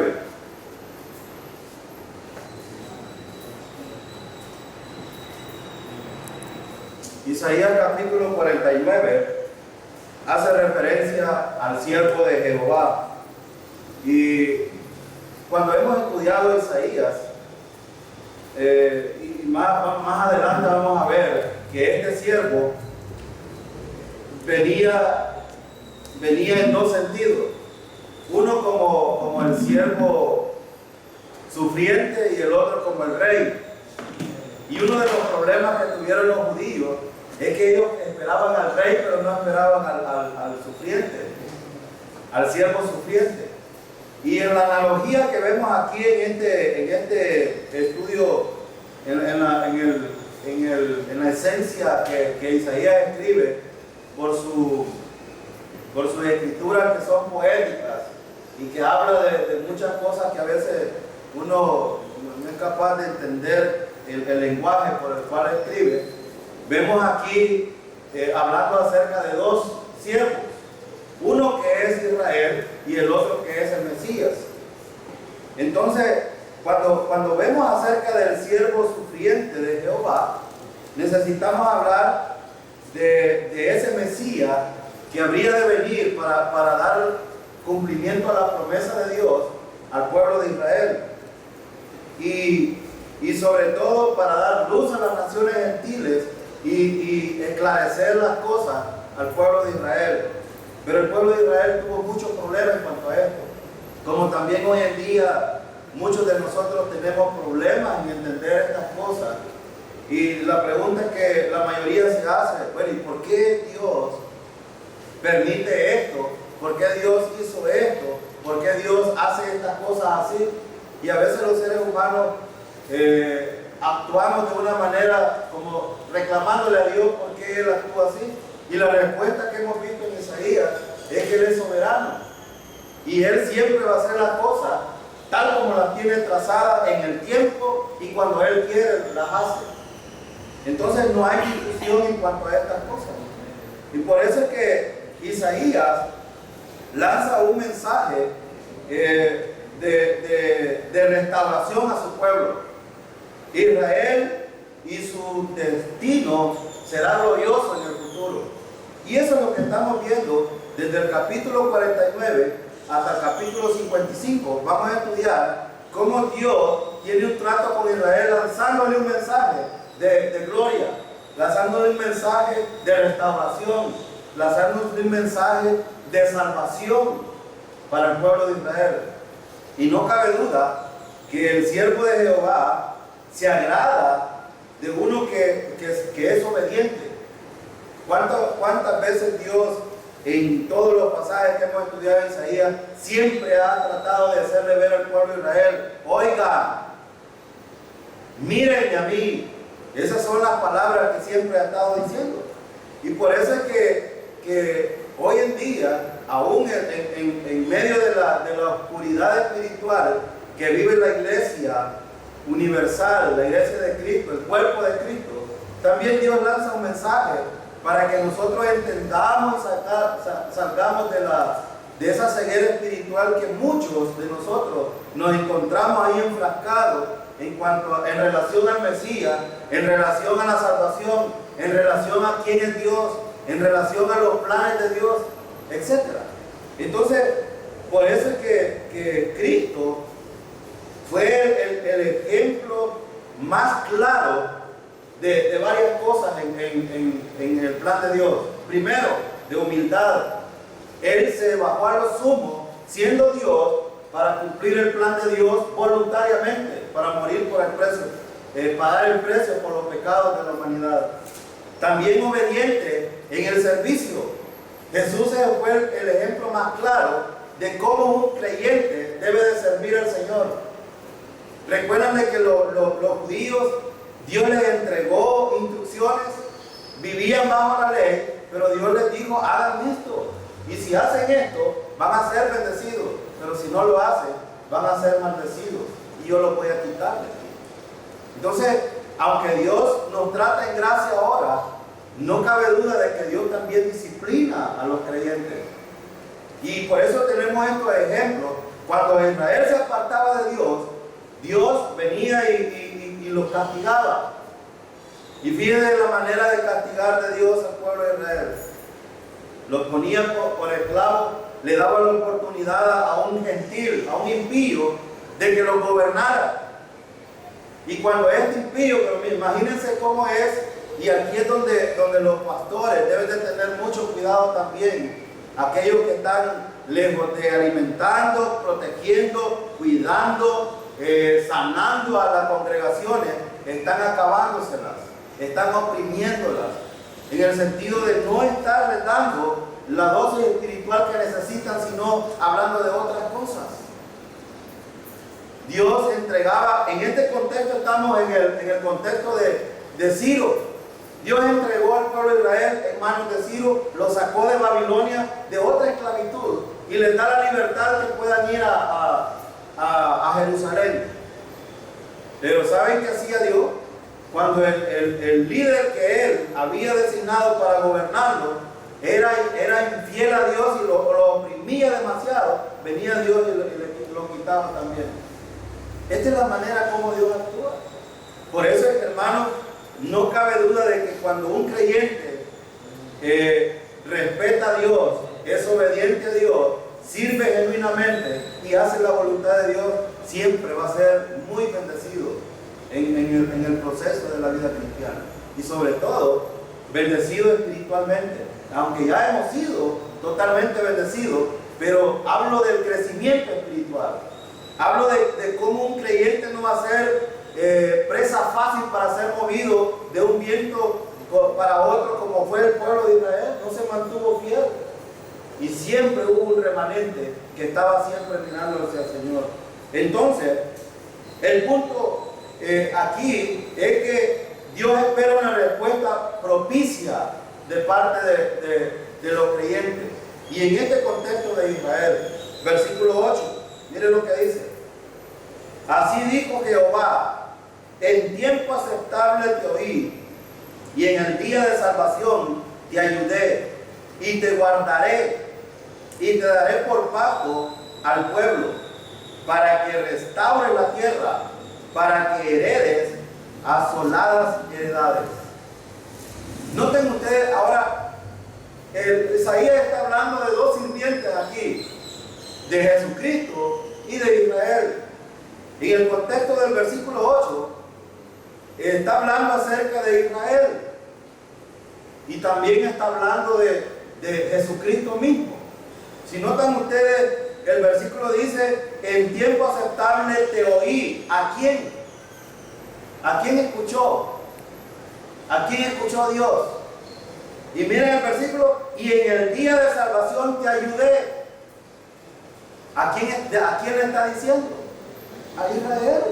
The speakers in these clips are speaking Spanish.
49. Isaías capítulo 49 hace referencia al siervo de Jehová. Y cuando hemos estudiado Isaías, y más adelante vamos a ver que este siervo venía en dos sentidos. Uno como el siervo sufriente y el otro como el rey. Y uno de los problemas que tuvieron los judíos es que ellos esperaban al rey, pero no esperaban al sufriente, al siervo sufriente. Y en la analogía que vemos aquí en este estudio, en la esencia que Isaías escribe por sus escrituras que son poéticas y que habla de muchas cosas que a veces uno no es capaz de entender el lenguaje por el cual escribe, vemos aquí hablando acerca de dos siervos, uno que es Israel y el otro que es el Mesías. Entonces, cuando vemos acerca del siervo sufriente de Jehová, necesitamos hablar de ese Mesías que habría de venir para dar cumplimiento a la promesa de Dios al pueblo de Israel. Y sobre todo para dar luz a las naciones gentiles y esclarecer las cosas al pueblo de Israel. Pero el pueblo de Israel tuvo muchos problemas en cuanto a esto. Como también hoy en día muchos de nosotros tenemos problemas en entender estas cosas. Y la pregunta que la mayoría se hace, bueno, ¿y por qué Dios permite esto? ¿Por qué Dios hizo esto? ¿Por qué Dios hace estas cosas así? Y a veces los seres humanos actuamos de una manera como reclamándole a Dios por qué Él actúa así. Y la respuesta que hemos visto en Isaías es que Él es soberano. Y Él siempre va a hacer las cosas tal como las tiene trazadas en el tiempo y cuando Él quiere las hace. Entonces no hay discusión en cuanto a estas cosas. Y por eso es que Isaías lanza un mensaje de restauración a su pueblo. Israel y su destino será glorioso en el futuro. Y eso es lo que estamos viendo desde el capítulo 49 hasta el capítulo 55. Vamos a estudiar cómo Dios tiene un trato con Israel, lanzándole un mensaje de gloria, lanzándole un mensaje de restauración, lanzándole un mensaje de salvación para el pueblo de Israel. Y no cabe duda que el siervo de Jehová se agrada de uno que es obediente. ¿Cuántas veces Dios, en todos los pasajes que hemos estudiado en Isaías, siempre ha tratado de hacerle ver al pueblo de Israel: oiga, mírenme a mí? Esas son las palabras que siempre ha estado diciendo. Y por eso es que hoy en día, aún en medio de la oscuridad espiritual que vive la iglesia universal, la iglesia de Cristo, el cuerpo de Cristo, también Dios lanza un mensaje para que nosotros entendamos y salgamos de esa ceguera espiritual que muchos de nosotros nos encontramos ahí enfrascados en relación al Mesías, en relación a la salvación, en relación a quién es Dios, en relación a los planes de Dios, etc. Entonces, por eso es que Cristo fue el ejemplo más claro de varias cosas en el plan de Dios. Primero, de humildad. Él se bajó a lo sumo, siendo Dios, para cumplir el plan de Dios voluntariamente, para morir por el precio, pagar el precio por los pecados de la humanidad. También obediente en el servicio. Jesús fue el ejemplo más claro de cómo un creyente debe de servir al Señor. Recuerdan de que los judíos, Dios les entregó instrucciones, vivían bajo la ley, pero Dios les dijo: hagan esto, y si hacen esto van a ser bendecidos, pero si no lo hacen van a ser maldecidos y yo los voy a quitar de ti. Entonces, aunque Dios nos trata en gracia ahora, no cabe duda de que Dios también disciplina a los creyentes. Y por eso tenemos estos ejemplos Cuando Israel se apartaba de Dios, Dios venía y los castigaba. Y fíjense la manera de castigar de Dios al pueblo de Israel. Los ponía por esclavos, le daba la oportunidad a un gentil, a un impío, de que los gobernara. Y cuando este impío, pero imagínense cómo es, y aquí es donde los pastores deben de tener mucho cuidado también, aquellos que están lejos de alimentando, protegiendo, cuidando, sanando a las congregaciones, están acabándoselas, están oprimiéndolas, en el sentido de no estarles dando la dosis espiritual que necesitan, sino hablando de otras cosas. Dios entregaba, en este contexto estamos en el contexto de Ciro. Dios entregó al pueblo de Israel en manos de Ciro, lo sacó de Babilonia, de otra esclavitud, y les da la libertad que puedan ir a Jerusalén. Pero ¿saben qué hacía Dios? Cuando el líder que él había designado para gobernarlo era infiel a Dios y lo oprimía demasiado, venía Dios y lo quitaba también. Esta es la manera como Dios actúa. Por eso, hermanos, no cabe duda de que cuando un creyente respeta a Dios, es obediente a Dios, sirve genuinamente y hace la voluntad de Dios, siempre va a ser muy bendecido en el proceso de la vida cristiana. Y sobre todo, bendecido espiritualmente. Aunque ya hemos sido totalmente bendecidos, pero hablo del crecimiento espiritual. Hablo de cómo un creyente no va a ser presa fácil para ser movido de un viento para otro, como fue el pueblo de Israel. No se mantuvo fiel. Y siempre hubo un remanente que estaba siempre mirándose al Señor. Entonces, el punto aquí es que Dios espera una respuesta propicia de parte de los creyentes. Y en este contexto de Israel, versículo 8, miren lo que dice. Así dijo Jehová: en tiempo aceptable te oí, y en el día de salvación te ayudé, y te guardaré, y te daré por pacto al pueblo, para que restaures la tierra, para que heredes asoladas heredades. Noten ustedes ahora, Isaías está hablando de dos sirvientes aquí, de Jesucristo y de Israel. En el contexto del versículo 8, está hablando acerca de Israel y también está hablando de Jesucristo mismo. Si notan ustedes, el versículo dice: en tiempo aceptable te oí. ¿A quién? ¿A quién escuchó? ¿A quién escuchó Dios? Y miren el versículo: y en el día de salvación te ayudé. ¿A quién le está diciendo? A Israel.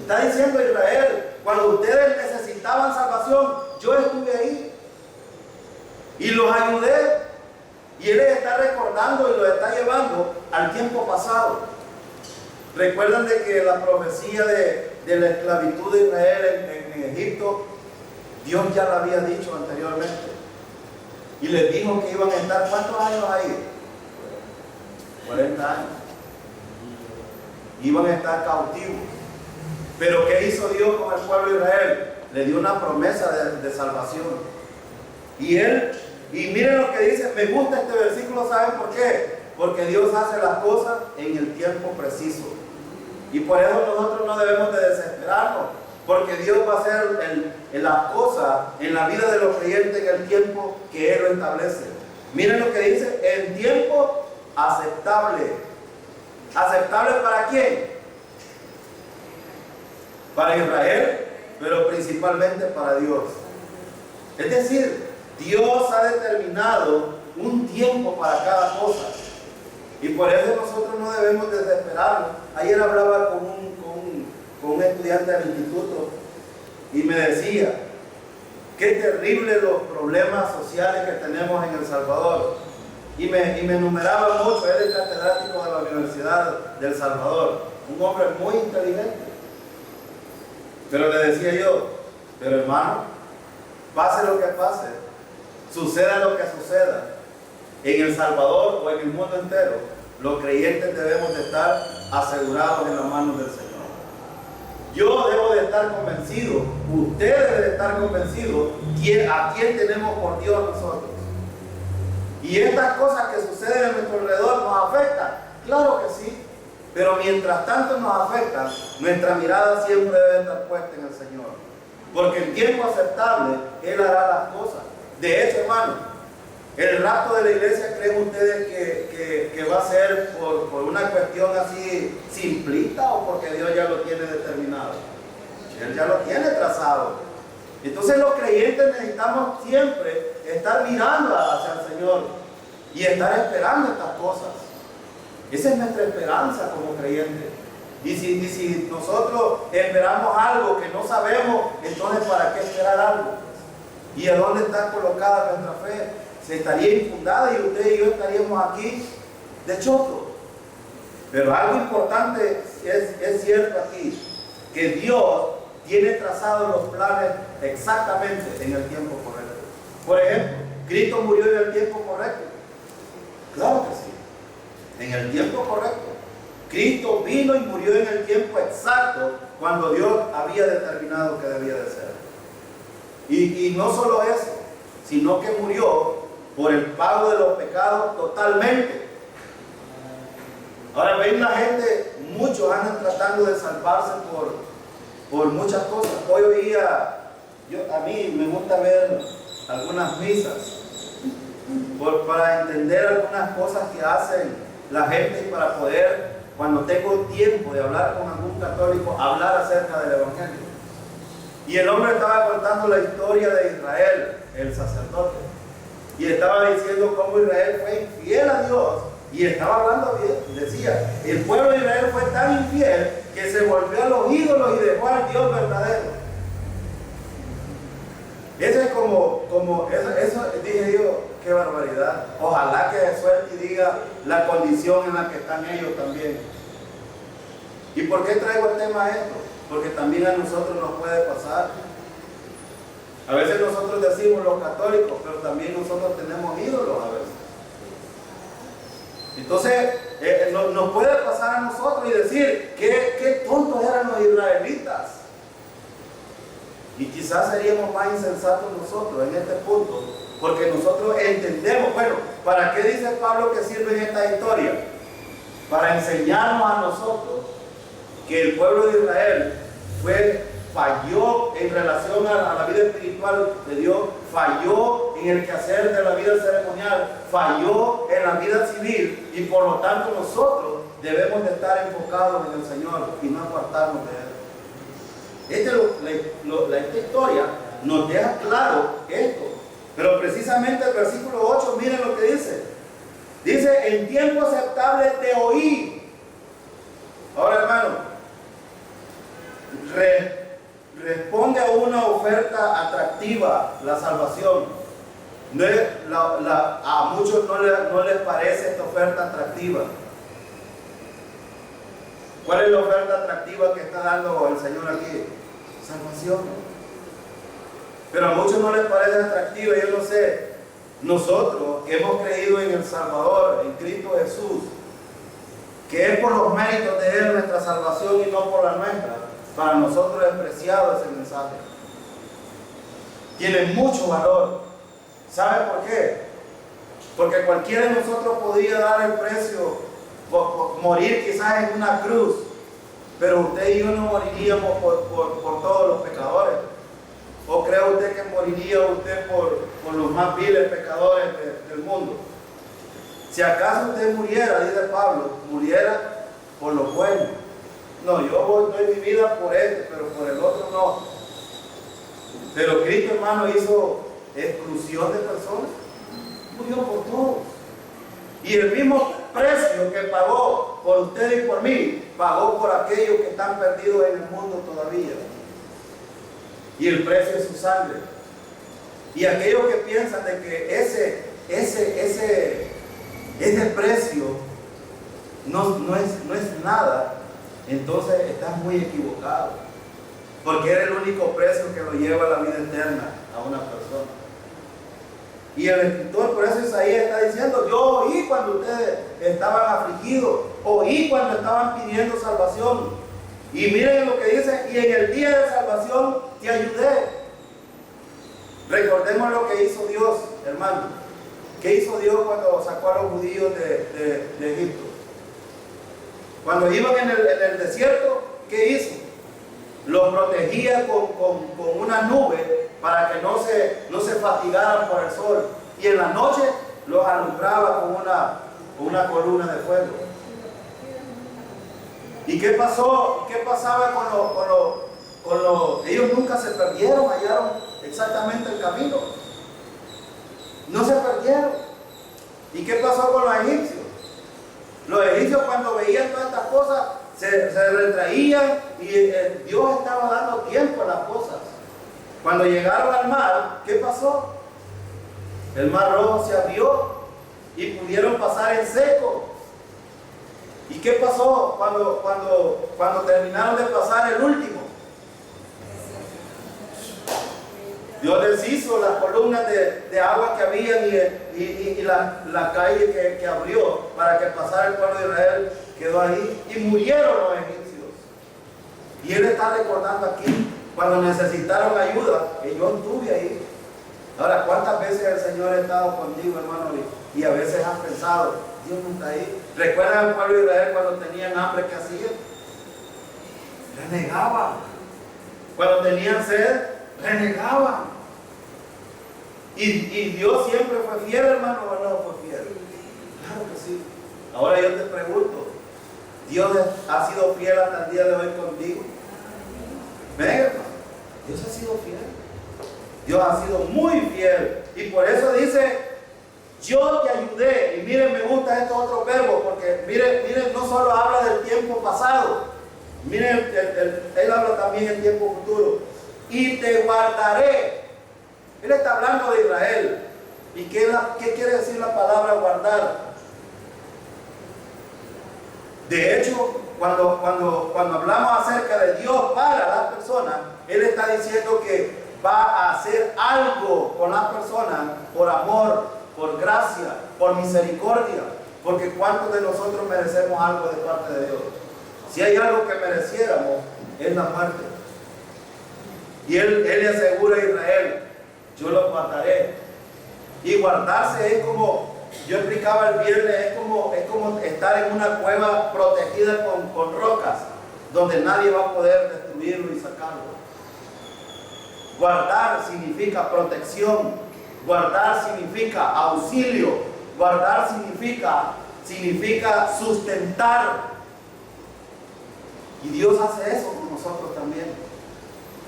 Está diciendo a Israel: cuando ustedes necesitaban salvación, yo estuve ahí y los ayudé. Y Él les está recordando y los está llevando al tiempo pasado. Recuerdan de que la profecía de la esclavitud de Israel en Egipto, Dios ya la había dicho anteriormente. Y les dijo que iban a estar, ¿cuántos años ahí? 40 años. Iban a estar cautivos. Pero ¿qué hizo Dios con el pueblo de Israel? Le dio una promesa de salvación. Y miren lo que dice, me gusta este versículo, ¿saben por qué? Porque Dios hace las cosas en el tiempo preciso. Y por eso nosotros no debemos de desesperarnos, porque Dios va a hacer las cosas en la vida de los creyentes en el tiempo que Él lo establece. Miren lo que dice: en tiempo aceptable. ¿Aceptable para quién? Para Israel, pero principalmente para Dios. Es decir, Dios ha determinado un tiempo para cada cosa. Y por eso nosotros no debemos desesperarnos. Ayer hablaba con un estudiante del instituto y me decía: qué terrible los problemas sociales que tenemos en El Salvador. Y me enumeraba mucho. Él es catedrático de la Universidad de El Salvador, un hombre muy inteligente. Pero le decía yo: pero hermano, pase lo que pase, suceda lo que suceda, en El Salvador o en el mundo entero, los creyentes debemos de estar asegurados en las manos del Señor. Yo debo de estar convencido, usted debe de estar convencido a quién tenemos por Dios nosotros. Y estas cosas que suceden a nuestro alrededor nos afectan, claro que sí, pero mientras tanto nos afectan, nuestra mirada siempre debe estar puesta en el Señor, porque en tiempo aceptable Él hará las cosas. De hecho, hermano, el rapto de la iglesia, ¿creen ustedes que va a ser por una cuestión así simplista o porque Dios ya lo tiene determinado? Él ya lo tiene trazado. Entonces los creyentes necesitamos siempre estar mirando hacia el Señor y estar esperando estas cosas. Esa es nuestra esperanza como creyentes. Y si nosotros esperamos algo que no sabemos, entonces ¿para qué esperar algo? ¿Y a dónde está colocada nuestra fe? Se estaría infundada y usted y yo estaríamos aquí de choco. Pero algo importante es cierto aquí, que Dios tiene trazados los planes exactamente en el tiempo correcto. Por ejemplo, ¿Cristo murió en el tiempo correcto? Claro que sí, en el tiempo correcto. Cristo vino y murió en el tiempo exacto cuando Dios había determinado que debía de ser. Y no solo eso, sino que murió por el pago de los pecados totalmente. Ahora ven la gente, muchos andan tratando de salvarse por muchas cosas. Hoy oía, a mí me gusta ver algunas misas para entender algunas cosas que hacen la gente y para poder, cuando tengo tiempo de hablar con algún católico, hablar acerca del Evangelio. Y el hombre estaba contando la historia de Israel, el sacerdote, y estaba diciendo cómo Israel fue infiel a Dios, y estaba hablando bien, decía, el pueblo de Israel fue tan infiel que se volvió a los ídolos y dejó al Dios verdadero. Eso es eso dije yo, qué barbaridad. Ojalá que se suelte y diga la condición en la que están ellos también. ¿Y por qué traigo el tema de esto? Porque también a nosotros nos puede pasar. A veces nosotros decimos los católicos, pero también nosotros tenemos ídolos a veces. Entonces, nos puede pasar a nosotros y decir, qué tontos eran los israelitas. Y quizás seríamos más insensatos nosotros en este punto, porque nosotros entendemos, bueno, ¿para qué dice Pablo que sirve esta historia? Para enseñarnos a nosotros que el pueblo de Israel falló en relación a la vida espiritual de Dios, falló en el quehacer de la vida ceremonial, falló en la vida civil, y por lo tanto nosotros debemos de estar enfocados en el Señor y no apartarnos de Él. Esta historia nos deja claro esto, pero precisamente el versículo 8, miren lo que dice. Dice, en tiempo aceptable te oí. Ahora, hermano, responde a una oferta atractiva la salvación. A muchos no les parece esta oferta atractiva. ¿Cuál es la oferta atractiva que está dando el Señor aquí? Salvación. Pero a muchos no les parece atractiva, yo no sé. Nosotros que hemos creído en el Salvador, en Cristo Jesús, que es por los méritos de Él nuestra salvación y no por la nuestra, para nosotros es preciado ese mensaje. Tiene mucho valor. ¿Sabe por qué? Porque cualquiera de nosotros podría dar el precio por morir quizás en una cruz, pero usted y yo no moriríamos por todos los pecadores. ¿O cree usted que moriría usted por los más viles pecadores del mundo? Si acaso usted muriera, dice Pablo, muriera por los buenos. No, yo doy mi vida por este, pero por el otro no. Pero Cristo, hermano, hizo exclusión de personas. Murió por todos. Y el mismo precio que pagó por usted y por mí, pagó por aquellos que están perdidos en el mundo todavía. Y el precio es su sangre. Y aquellos que piensan de que ese precio no es nada, entonces estás muy equivocado. Porque era el único precio que lo lleva a la vida eterna a una persona. Y el escritor, por eso Isaías está diciendo: yo oí cuando ustedes estaban afligidos, oí cuando estaban pidiendo salvación. Y miren lo que dice: y en el día de salvación te ayudé. Recordemos lo que hizo Dios, hermano. ¿Qué hizo Dios cuando sacó a los judíos de Egipto? Cuando iban en el desierto, ¿qué hizo? Los protegía con una nube para que no se fatigaran por el sol. Y en la noche los alumbraba con una columna de fuego. ¿Y qué pasó? ¿Qué pasaba con los... Ellos nunca se perdieron, hallaron exactamente el camino. No se perdieron. ¿Y qué pasó con los egipcios? Los egipcios, cuando veían todas estas cosas, se retraían, y Dios estaba dando tiempo a las cosas. Cuando llegaron al mar, ¿qué pasó? El mar rojo se abrió y pudieron pasar en seco. ¿Y qué pasó cuando terminaron de pasar el último? Dios les hizo las columnas de agua que habían y la calle que abrió para que pasara el pueblo de Israel. Quedó ahí y murieron los egipcios. Y Él está recordando aquí, cuando necesitaron ayuda, que yo estuve ahí. Ahora, ¿cuántas veces el Señor ha estado contigo, hermano? Y a veces has pensado: Dios no está ahí. ¿Recuerdan al pueblo de Israel cuando tenían hambre? ¿Qué hacían? Renegaban. Cuando tenían sed, renegaban. ¿Y Dios siempre fue fiel, hermano, o no fue fiel? Claro que sí. Ahora yo te pregunto: ¿Dios ha sido fiel hasta el día de hoy contigo? Venga, hermano, Dios ha sido fiel. Dios ha sido muy fiel. Y por eso dice: yo te ayudé. Y miren, me gusta estos otros verbos, porque miren, no solo habla del tiempo pasado. Miren, él habla también del tiempo futuro. Y te guardaré. Él está hablando de Israel. ¿Y qué quiere decir la palabra guardar? De hecho, cuando hablamos acerca de Dios para las personas, Él está diciendo que va a hacer algo con las personas por amor, por gracia, por misericordia. Porque ¿cuántos de nosotros merecemos algo de parte de Dios? Si hay algo que mereciéramos, es la muerte. Y Él le asegura a Israel: yo lo guardaré. Y guardarse es como, yo explicaba el viernes, es como estar en una cueva protegida con rocas, donde nadie va a poder destruirlo y sacarlo. Guardar significa protección, guardar significa auxilio, guardar significa sustentar. Y Dios hace eso con nosotros también.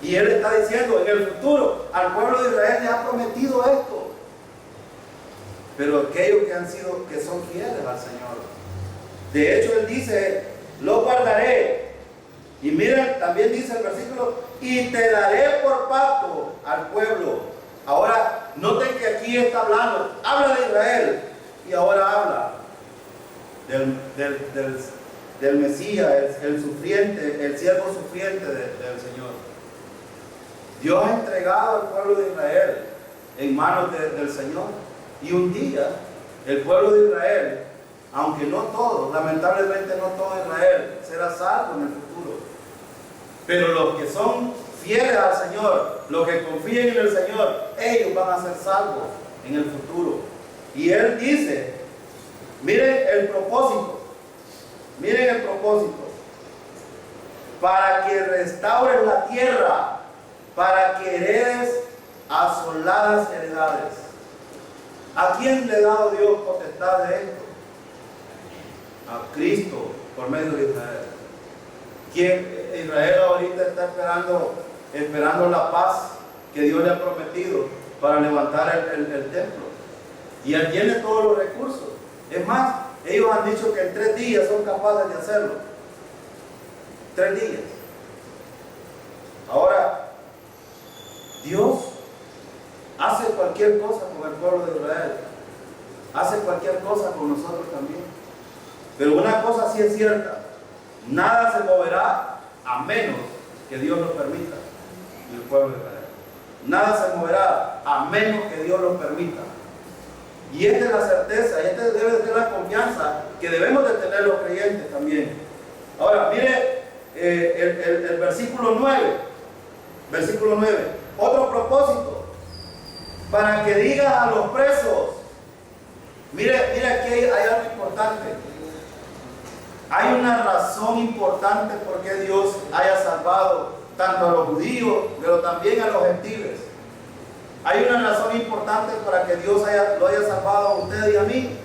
Y Él está diciendo: en el futuro al pueblo de Israel le ha prometido esto. Pero aquellos que son fieles al Señor, de hecho Él dice: lo guardaré. Y miren, también dice el versículo: y te daré por pacto al pueblo. Ahora, noten que aquí está hablando, habla de Israel, y ahora habla del Mesías, el sufriente, el siervo sufriente del Señor. Dios ha entregado al pueblo de Israel en manos del Señor. Y un día, el pueblo de Israel, aunque no todo, lamentablemente no todo Israel, será salvo en el futuro. Pero los que son fieles al Señor, los que confíen en el Señor, ellos van a ser salvos en el futuro. Y Él dice: miren el propósito, para que restaures la tierra, para que heredes asoladas heredades. ¿A quién le ha dado Dios potestad de esto? A Cristo, por medio de Israel. Israel ahorita está esperando la paz que Dios le ha prometido para levantar el templo. Y Él tiene todos los recursos. Es más, ellos han dicho que en 3 días son capaces de hacerlo. 3 días. Ahora, Dios hace cualquier cosa con el pueblo de Israel. Hace cualquier cosa con nosotros también. Pero una cosa sí es cierta: nada se moverá a menos que Dios lo permita. El pueblo de Israel. Nada se moverá a menos que Dios lo permita. Y esta es la certeza, y esta debe de ser la confianza que debemos de tener los creyentes también. Ahora, mire el versículo 9. Versículo 9. Otro propósito. Para que digas a los presos. Mire aquí hay algo importante. Hay una razón importante por qué Dios haya salvado tanto a los judíos, pero también a los gentiles. Hay una razón importante para que Dios lo haya salvado a usted y a mí.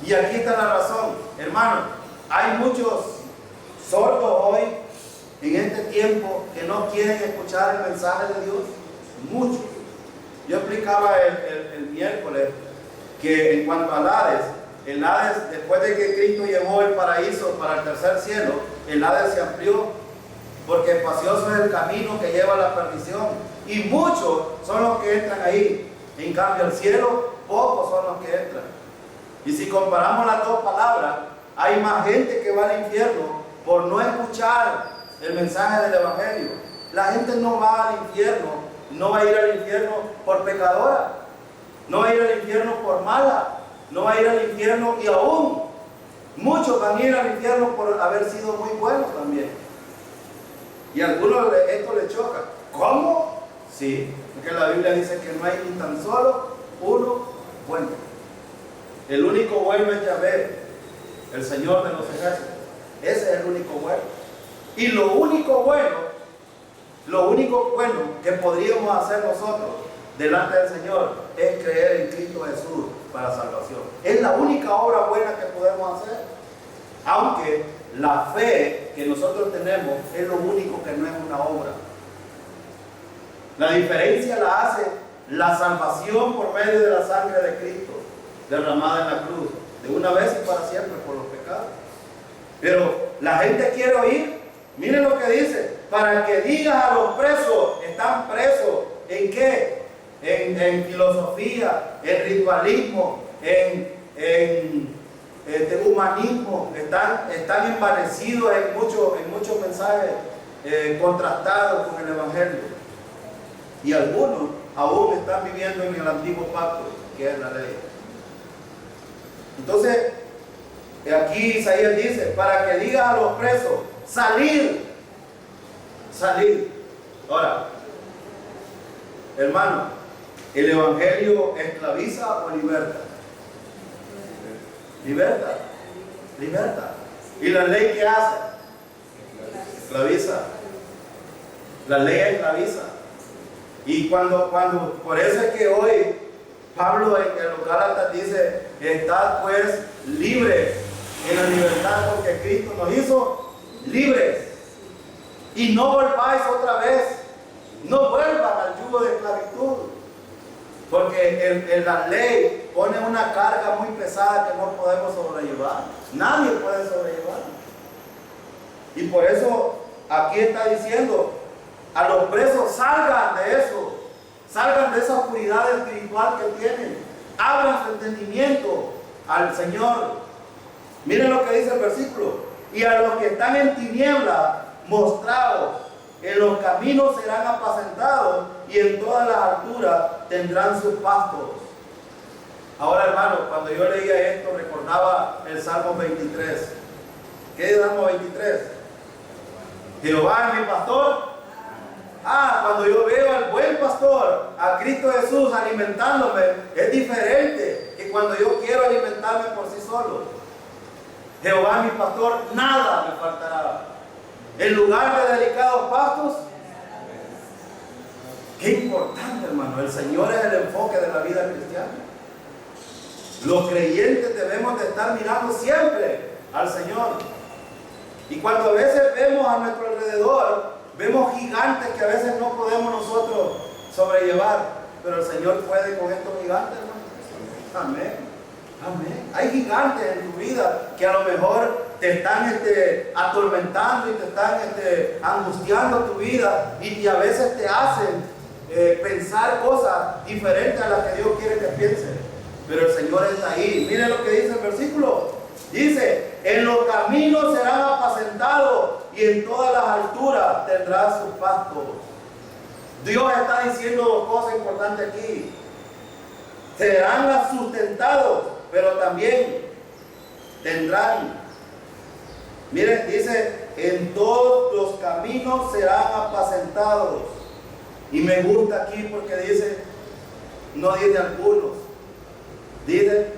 Y aquí está la razón. Hermano, hay muchos sordos hoy, en este tiempo, que no quieren escuchar el mensaje de Dios. Muchos. Yo explicaba el miércoles que en cuanto al Hades, el Hades, después de que Cristo llevó el paraíso para el tercer cielo, el Hades se amplió, porque espacioso es el camino que lleva a la perdición, y muchos son los que entran ahí. En cambio, el cielo, pocos son los que entran. Y si comparamos las dos palabras, hay más gente que va al infierno por no escuchar el mensaje del Evangelio. La gente no va al infierno, no va a ir al infierno por pecadora, no va a ir al infierno por mala, no va a ir al infierno, y aún muchos van a ir al infierno por haber sido muy buenos también. Y a algunos esto les choca. ¿Cómo? Sí, porque la Biblia dice que no hay ni tan solo uno bueno. El único bueno es Yahvé, el Señor de los ejércitos. Ese es el único bueno. Y lo único bueno que podríamos hacer nosotros delante del Señor es creer en Cristo Jesús para salvación. Es la única obra buena que podemos hacer. Aunque la fe que nosotros tenemos es lo único que no es una obra. La diferencia la hace la salvación por medio de la sangre de Cristo derramada en la cruz, de una vez y para siempre por los pecados. Pero la gente quiere oír. Miren lo que dice: para que digas a los presos. Están presos ¿en qué? En filosofía, en ritualismo, en humanismo. Están envanecidos en muchos mensajes contrastados con el Evangelio. Y algunos aún están viviendo en el antiguo pacto, que es la ley. Entonces, aquí Isaías dice: para que digas a los presos, salir. Ahora, hermano, ¿el Evangelio esclaviza o liberta? Liberta. ¿Y la ley qué hace? Esclaviza. La ley esclaviza. Y por eso es que hoy Pablo en los Gálatas dice: estad pues libres en la libertad, porque Cristo nos hizo libres. Y no volváis otra vez, no vuelvan al yugo de esclavitud, porque la ley pone una carga muy pesada que no podemos sobrellevar. Nadie puede sobrellevar. Y por eso aquí está diciendo a los presos: salgan de eso, salgan de esa oscuridad espiritual que tienen, abran su entendimiento al Señor. Miren lo que dice el versículo: y a los que están en tinieblas, mostrados, en los caminos serán apacentados, y en todas las alturas tendrán sus pastos. Ahora, hermano, cuando yo leía esto, recordaba el Salmo 23. ¿Qué es el Salmo 23? Jehová es mi pastor. Cuando yo veo al buen pastor, a Cristo Jesús alimentándome, es diferente que cuando yo quiero alimentarme por sí solo. Jehová es mi pastor, nada me faltará. En lugar de delicados pastos. Qué importante, hermano. El Señor es el enfoque de la vida cristiana. Los creyentes debemos de estar mirando siempre al Señor. Y cuando a veces vemos a nuestro alrededor, vemos gigantes que a veces no podemos nosotros sobrellevar, pero el Señor puede con estos gigantes, hermano. Amén. Hay gigantes en tu vida que a lo mejor te están atormentando y te están angustiando tu vida, y a veces te hacen pensar cosas diferentes a las que Dios quiere que pienses. Pero el Señor está ahí. Miren lo que dice el versículo. Dice: en los caminos serán apacentados, y en todas las alturas tendrás sus pastos. Dios está diciendo dos cosas importantes aquí. serán sustentados, pero también tendrán. Miren, dice, en todos los caminos serán apacentados. Y me gusta aquí porque dice, no dice algunos, dice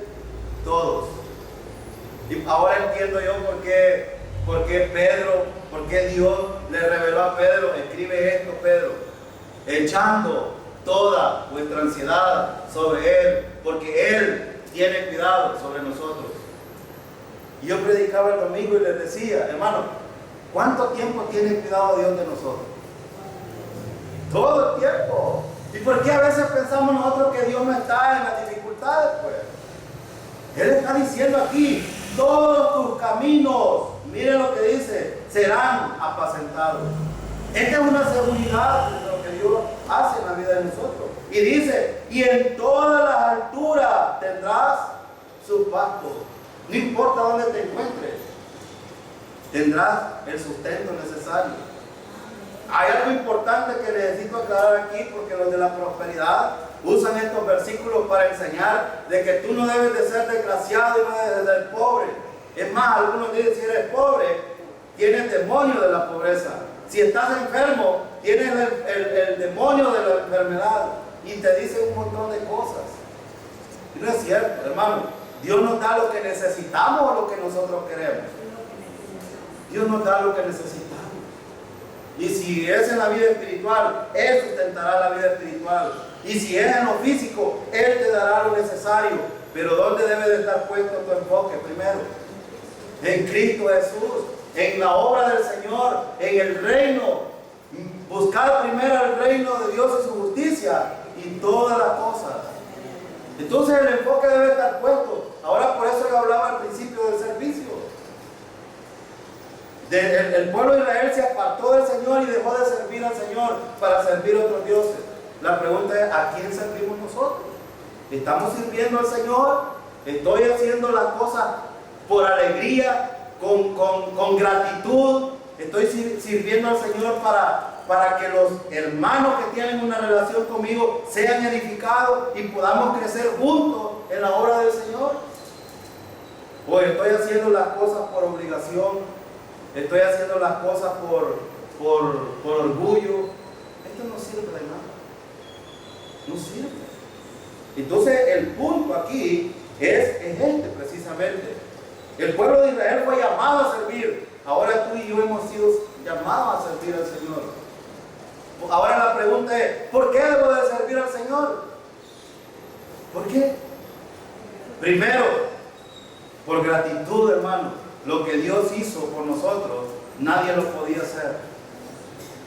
todos. Y ahora entiendo yo por qué Pedro, por qué Dios le reveló a Pedro, escribe esto, Pedro, echando toda vuestra ansiedad sobre Él, porque Él tiene cuidado sobre nosotros. Y yo predicaba el domingo y les decía, hermano, ¿cuánto tiempo tiene cuidado Dios de nosotros? Todo el tiempo. ¿Y por qué a veces pensamos nosotros que Dios no está en las dificultades? Pues Él está diciendo aquí, todos tus caminos, miren lo que dice, serán apacentados. Esta es una seguridad de lo que Dios hace en la vida de nosotros. Y dice, y en todas las alturas tendrás su pasto. No importa dónde te encuentres, tendrás el sustento necesario. Hay algo importante que necesito aclarar aquí, porque los de la prosperidad usan estos versículos para enseñar de que tú no debes de ser desgraciado y no debes de ser pobre. Es más, algunos dicen, si eres pobre, tienes demonio de la pobreza. Si estás enfermo, tienes el demonio de la enfermedad. Y te dicen un montón de cosas. Y no es cierto, hermano. Dios nos da lo que necesitamos o lo que nosotros queremos. Dios nos da lo que necesitamos. Y si es en la vida espiritual, Él sustentará la vida espiritual. Y si es en lo físico, Él te dará lo necesario. Pero ¿dónde debe de estar puesto tu enfoque primero? En Cristo Jesús, en la obra del Señor, en el reino. Buscar primero el reino de Dios y su justicia y todas las cosas. Entonces el enfoque debe estar puesto. Ahora por eso yo hablaba al principio del servicio. El pueblo de Israel se apartó del Señor y dejó de servir al Señor para servir a otros dioses. La pregunta es, ¿a quién servimos nosotros? ¿Estamos sirviendo al Señor? ¿Estoy haciendo las cosas por alegría, con gratitud? ¿Estoy sirviendo al Señor para que los hermanos que tienen una relación conmigo sean edificados y podamos crecer juntos en la obra del Señor? ¿O estoy haciendo las cosas por obligación? ¿Estoy haciendo las cosas por orgullo? Esto no sirve de nada. No sirve. Entonces el punto aquí es este precisamente. El pueblo de Israel fue llamado a servir. Ahora tú y yo hemos sido llamados a servir al Señor. Ahora la pregunta es, ¿por qué debo de servir al Señor? ¿Por qué? Primero, por gratitud, hermano. Lo que Dios hizo por nosotros, nadie lo podía hacer.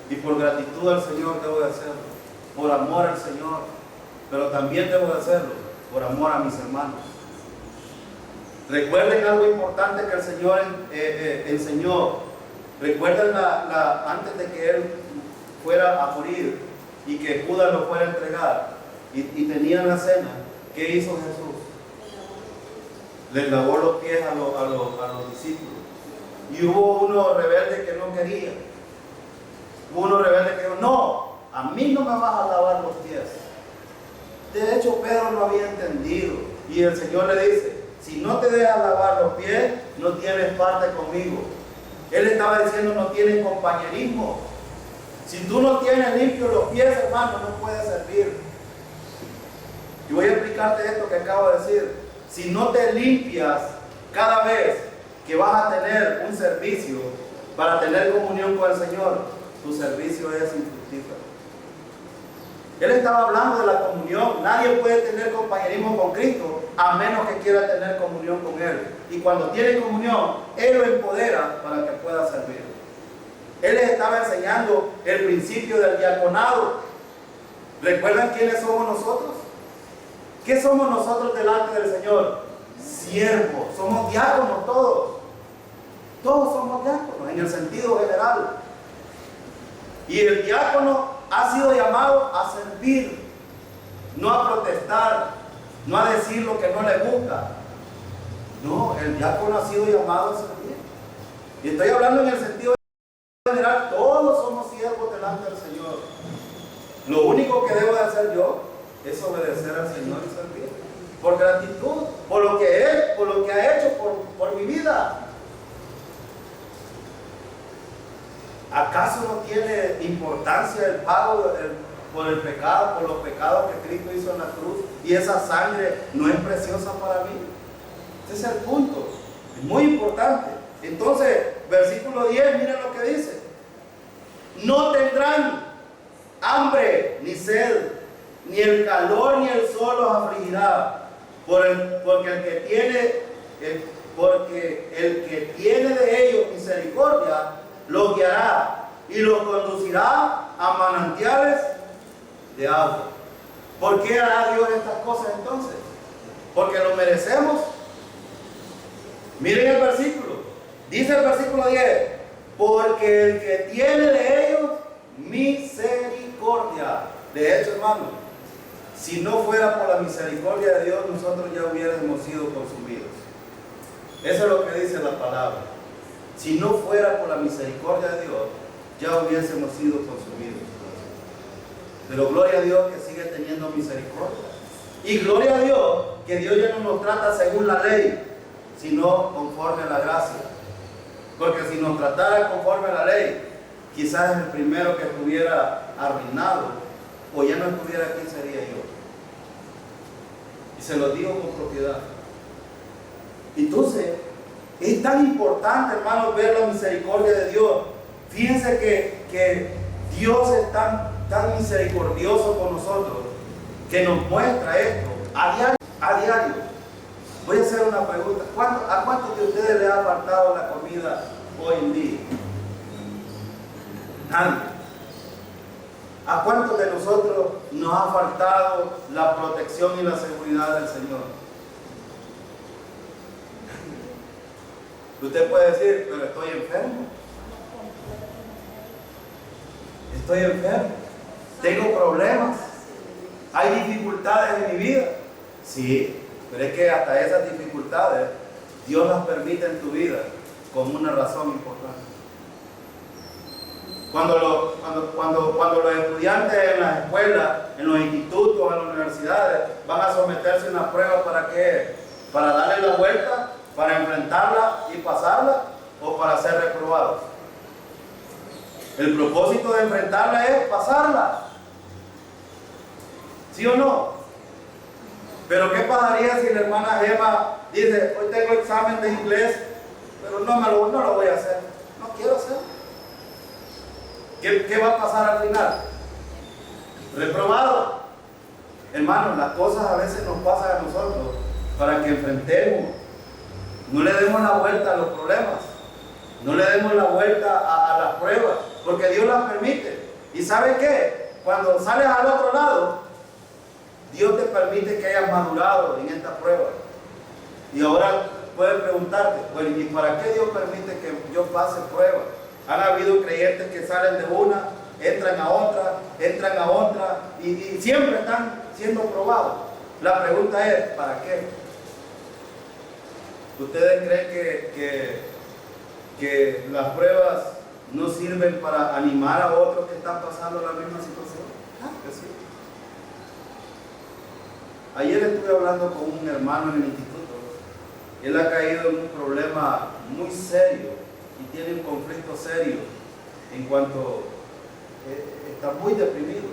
Y por gratitud al Señor debo de hacerlo. Por amor al Señor. Pero también debo de hacerlo por amor a mis hermanos. Recuerden algo importante que el Señor enseñó. Recuerden antes de que Él fuera a morir y que Judas lo fuera a entregar y tenían la cena. ¿Qué hizo Jesús? Les lavó los pies a los discípulos. Y hubo uno rebelde que no quería. Hubo uno rebelde que dijo, no, a mí no me vas a lavar los pies. De hecho, Pedro lo había entendido. Y el Señor le dice, si no te dejas lavar los pies, no tienes parte conmigo. Él estaba diciendo, no tienes compañerismo. Si tú no tienes limpios los pies, hermano, no puedes servir. Y voy a explicarte esto que acabo de decir. Si no te limpias cada vez que vas a tener un servicio para tener comunión con el Señor, tu servicio es infructífero. Él estaba hablando de la comunión. Nadie puede tener compañerismo con Cristo a menos que quiera tener comunión con Él. Y cuando tiene comunión, Él lo empodera para que pueda servir. Él les estaba enseñando el principio del diaconado. ¿Recuerdan quiénes somos nosotros? ¿Qué somos nosotros delante del Señor? Siervos. Somos diáconos todos. Todos somos diáconos en el sentido general. Y el diácono ha sido llamado a servir, no a protestar, no a decir lo que no le gusta. No, el diácono ha sido llamado a servir. Y estoy hablando en el sentido general, todos somos siervos delante del Señor. Lo único que debo de hacer yo es obedecer al Señor y servir. por gratitud, por lo que ha hecho por mi vida. ¿Acaso no tiene importancia el pago por el pecado, por los pecados que Cristo hizo en la cruz? Y esa sangre no es preciosa para mí. Ese es el punto, es muy importante. Entonces, versículo 10, miren lo que dice: no tendrán hambre ni sed, ni el calor ni el sol los afligirá, porque el que tiene de ellos misericordia los guiará y los conducirá a manantiales de agua. ¿Por qué hará Dios estas cosas entonces? ¿Porque lo merecemos? Miren el versículo. Dice el versículo 10: porque el que tiene de ellos misericordia. De hecho, hermano, si no fuera por la misericordia de Dios, nosotros ya hubiéramos sido consumidos. Eso es lo que dice la palabra. Si no fuera por la misericordia de Dios, ya hubiésemos sido consumidos. Pero gloria a Dios que sigue teniendo misericordia. Y gloria a Dios que Dios ya no nos trata según la ley, sino conforme a la gracia. Porque si nos tratara conforme a la ley, quizás el primero que estuviera arruinado o ya no estuviera aquí sería yo. Y se lo digo con propiedad. Entonces, es tan importante, hermanos, ver la misericordia de Dios. Fíjense que Dios es tan misericordioso con nosotros, que nos muestra esto a diario. Voy a hacer una pregunta: ¿a cuántos de ustedes les ha faltado la comida hoy en día? Nadie. ¿A cuántos de nosotros nos ha faltado la protección y la seguridad del Señor? Usted puede decir: pero estoy enfermo. Estoy enfermo. Tengo problemas. Hay dificultades en mi vida. Sí, pero es que hasta esas dificultades Dios las permite en tu vida con una razón importante. Cuando los estudiantes en las escuelas, en los institutos, en las universidades van a someterse a una prueba, ¿para qué? ¿Para darle la vuelta? ¿Para enfrentarla y pasarla? ¿O para ser reprobados? El propósito de enfrentarla es pasarla. ¿Sí o no? Pero ¿qué pasaría si la hermana Gemma dice: hoy tengo examen de inglés, pero no lo voy a hacer, no quiero hacer? ¿Qué va a pasar al final? Reprobado. Hermanos, las cosas a veces nos pasan a nosotros para que enfrentemos. No le demos la vuelta a los problemas, no le demos la vuelta a las pruebas, porque Dios las permite. ¿Y sabe qué? Cuando sales al otro lado, Dios te permite que hayas madurado en esta prueba. Y ahora puedes preguntarte: bueno, ¿y para qué Dios permite que yo pase pruebas? Han habido creyentes que salen de una, entran a otra y siempre están siendo probados. La pregunta es: ¿para qué? ¿Ustedes creen que las pruebas no sirven para animar a otros que están pasando la misma situación? Que sí. Ayer estuve hablando con un hermano en el instituto. Él ha caído en un problema muy serio y tiene un conflicto serio en cuanto está muy deprimido.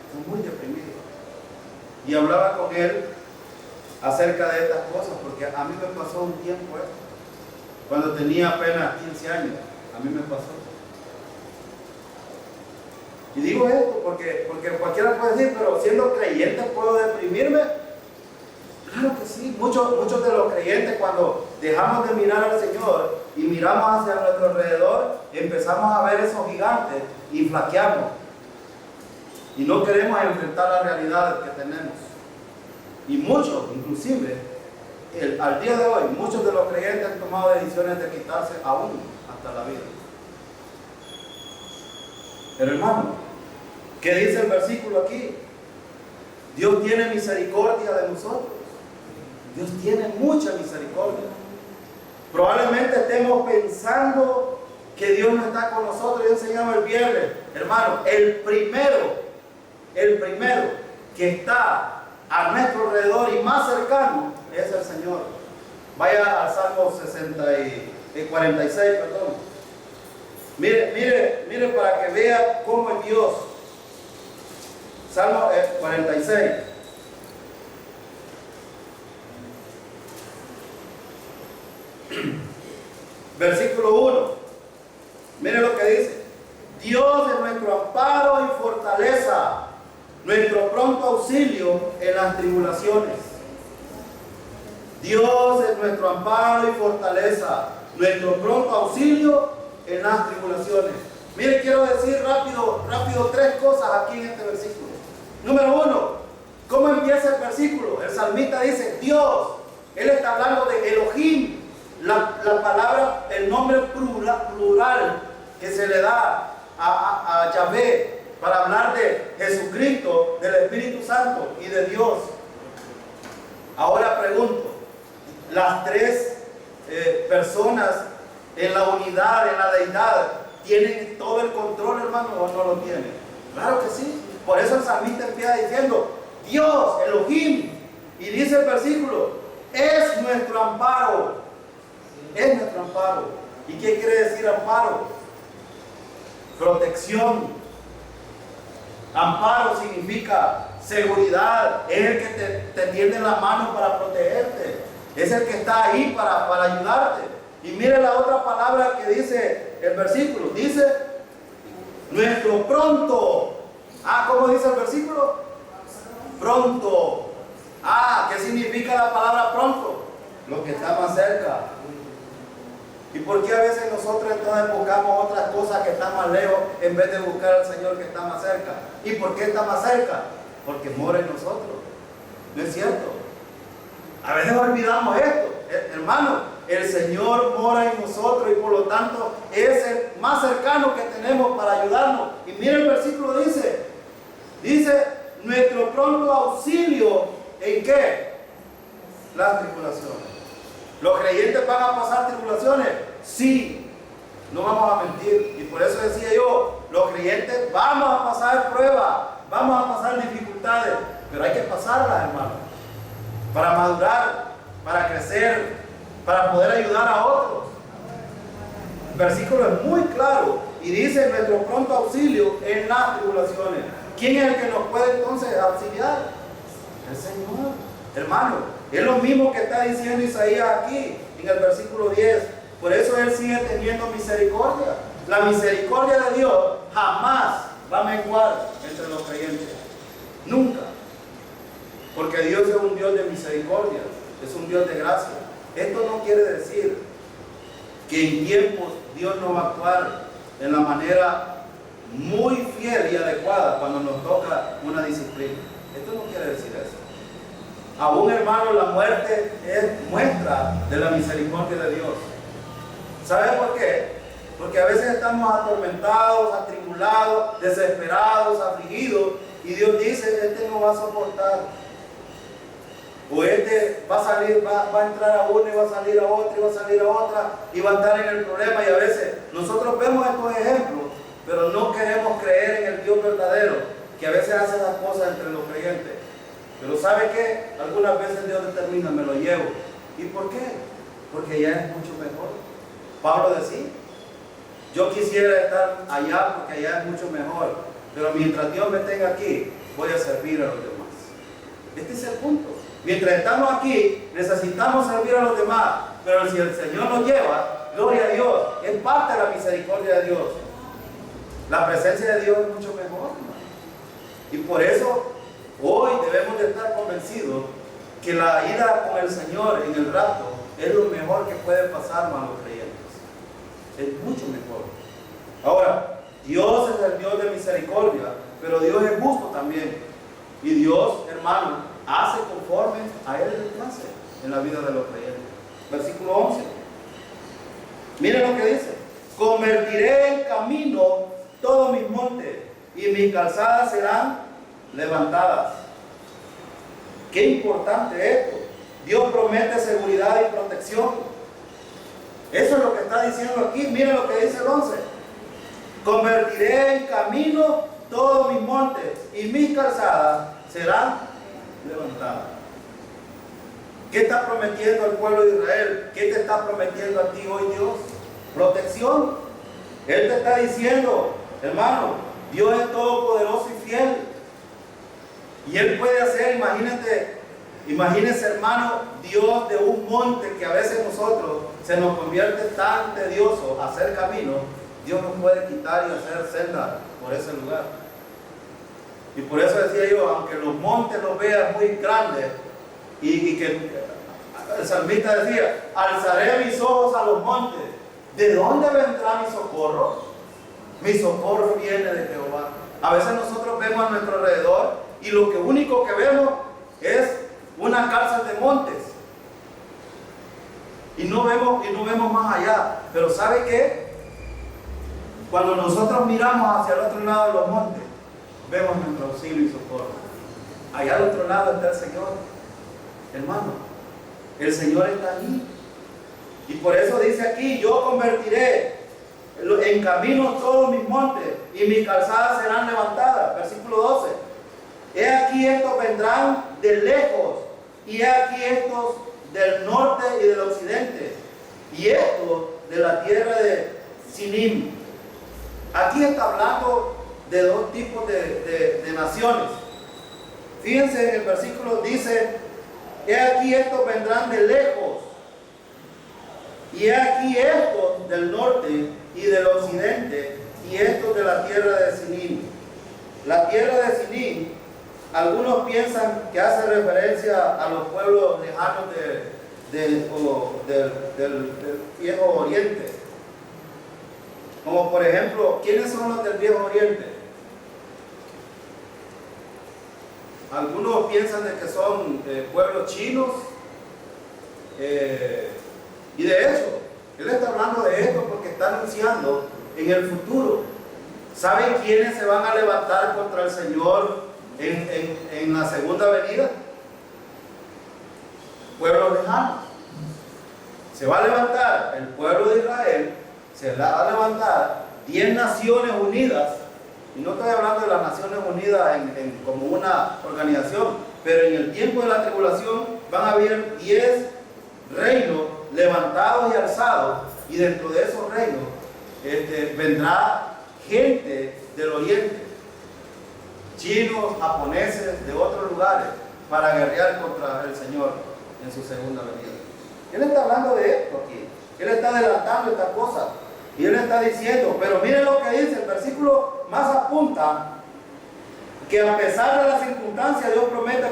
Está muy deprimido. Y hablaba con él acerca de estas cosas, porque a mí me pasó un tiempo esto. Cuando tenía apenas 15 años, a mí me pasó. Y digo esto porque cualquiera puede decir: pero siendo creyente, ¿puedo deprimirme? Claro que sí. Muchos de los creyentes, cuando dejamos de mirar al Señor y miramos hacia nuestro alrededor, empezamos a ver esos gigantes y flaqueamos. Y no queremos enfrentar la realidad que tenemos. Y muchos, inclusive, al día de hoy, muchos de los creyentes han tomado decisiones de quitarse aún hasta la vida. Pero hermano, ¿qué dice el versículo aquí? Dios tiene misericordia de nosotros. Dios tiene mucha misericordia. Probablemente estemos pensando que Dios no está con nosotros. Yo enseñaba el viernes, hermano, el primero que está a nuestro alrededor y más cercano es el Señor. Vaya al Salmo 46, perdón. Mire para que vea cómo es Dios. Salmo 46. Versículo 1. Mire lo que dice. Dios es nuestro amparo y fortaleza, nuestro pronto auxilio en las tribulaciones. Dios es nuestro amparo y fortaleza, nuestro pronto auxilio en las tribulaciones. Mire, quiero decir rápido tres cosas aquí en este versículo. Número 1, ¿cómo empieza el versículo? El salmista dice Dios. Él está hablando de Elohim, la palabra, el nombre plural que se le da a Yahvé para hablar de Jesucristo, del Espíritu Santo y de Dios. Ahora pregunto, ¿las tres personas en la unidad, en la deidad, tienen todo el control, hermano, o no lo tienen? Claro que sí. Por eso el salmista empieza diciendo Dios, Elohim, y dice el versículo, es nuestro amparo. Es nuestro amparo. ¿Y qué quiere decir amparo? Protección. Amparo significa seguridad. Es el que te tiende la mano para protegerte. Es el que está ahí para ayudarte. Y mire la otra palabra que dice el versículo. Dice nuestro pronto. ¿Cómo dice el versículo? Pronto. ¿Qué significa la palabra pronto? Lo que está más cerca. ¿Y por qué a veces nosotros entonces buscamos otras cosas que están más lejos en vez de buscar al Señor que está más cerca? ¿Y por qué está más cerca? Porque mora en nosotros. ¿No es cierto? A veces olvidamos esto. Hermano, el Señor mora en nosotros y por lo tanto es el más cercano que tenemos para ayudarnos. Y mire el versículo dice nuestro pronto auxilio, ¿en qué? Las tribulaciones. ¿Los creyentes van a pasar tribulaciones? Sí, no vamos a mentir. Y por eso decía yo, los creyentes vamos a pasar pruebas, vamos a pasar dificultades, pero hay que pasarlas, hermano, para madurar, para crecer, para poder ayudar a otros. El versículo es muy claro y dice nuestro pronto auxilio en las tribulaciones. ¿Quién es el que nos puede entonces auxiliar? El Señor, hermano. Es lo mismo que está diciendo Isaías aquí en el versículo 10. Por eso Él sigue teniendo misericordia. La misericordia de Dios jamás va a menguar entre los creyentes. Nunca. Porque Dios es un Dios de misericordia. Es un Dios de gracia. Esto no quiere decir que en tiempos Dios no va a actuar en la manera muy fiel y adecuada cuando nos toca una disciplina. Esto no quiere decir eso. Aún, hermano, la muerte es muestra de la misericordia de Dios. ¿Sabe por qué? Porque a veces estamos atormentados, atribulados, desesperados, afligidos, y Dios dice, este no va a soportar. O este va a salir, va a entrar a uno y va a salir a otro y va a salir a otra y va a estar en el problema. Y a veces nosotros vemos estos ejemplos, pero no queremos creer en el Dios verdadero, que a veces hace las cosas entre los creyentes. Pero ¿sabe qué? Algunas veces Dios determina, me lo llevo. ¿Y por qué? Porque ya es mucho mejor. Pablo decía, yo quisiera estar allá porque allá es mucho mejor, pero mientras Dios me tenga aquí, voy a servir a los demás. Este es el punto. Mientras estamos aquí, necesitamos servir a los demás, pero si el Señor nos lleva, gloria a Dios, es parte de la misericordia de Dios. La presencia de Dios es mucho mejor, hermano. Y por eso hoy debemos de estar convencidos que la ida con el Señor en el rapto es lo mejor que puede pasar a los creyentes. Es mucho mejor. Ahora, Dios es el Dios de misericordia, pero Dios es justo también. Y Dios, hermano, hace conforme a Él le place en la vida de los creyentes. Versículo 11. Miren lo que dice. Convertiré en camino todos mis montes y mis calzadas serán levantadas. Qué importante esto. Dios promete seguridad y protección. Eso es lo que está diciendo aquí. Miren lo que dice el 11. Convertiré en camino todos mis montes y mis calzadas serán levantada. ¿Qué está prometiendo al pueblo de Israel? ¿Qué te está prometiendo a ti hoy Dios? Protección. Él te está diciendo, hermano, Dios es todopoderoso y fiel. Y Él puede hacer, imagínese hermano, Dios de un monte que a veces nosotros se nos convierte tan tedioso hacer camino, Dios nos puede quitar y hacer senda por ese lugar. Y por eso decía yo, aunque los montes los veas muy grandes, y que el salmista decía, alzaré mis ojos a los montes, ¿de dónde vendrá mi socorro? Mi socorro viene de Jehová. A veces nosotros vemos a nuestro alrededor y lo único que vemos es una cárcel de montes. Y no vemos más allá. Pero ¿sabe qué? Cuando nosotros miramos hacia el otro lado de los montes, vemos nuestro auxilio y socorro. Allá al otro lado está el Señor. Hermano, el Señor está allí. Y por eso dice aquí, yo convertiré en caminos todos mis montes y mis calzadas serán levantadas. Versículo 12. He aquí estos vendrán de lejos y he aquí estos del norte y del occidente y estos de la tierra de Sinim. Aquí está hablando de dos tipos de naciones. Fíjense en el versículo dice, he aquí estos vendrán de lejos y he aquí estos del norte y del occidente y estos de la tierra de Sinim. La tierra de Sinim, algunos piensan que hace referencia a los pueblos lejanos del Viejo Oriente. Como por ejemplo, ¿quiénes son los del Viejo Oriente? Algunos piensan de que son pueblos chinos. Y de hecho, él está hablando de esto porque está anunciando en el futuro. ¿Saben quiénes se van a levantar contra el Señor en la segunda venida? Pueblos lejanos. Se va a levantar el pueblo de Israel, se va a levantar 10 naciones unidas, y no estoy hablando de las Naciones Unidas como una organización, pero en el tiempo de la tribulación van a haber 10 reinos levantados y alzados, y dentro de esos reinos vendrá gente del oriente, chinos, japoneses, de otros lugares, para guerrear contra el Señor en su segunda venida. Él está hablando de esto aquí, él está adelantando esta cosa, y él está diciendo, pero miren lo que dice, el versículo más apunta, que a pesar de las circunstancias, Dios promete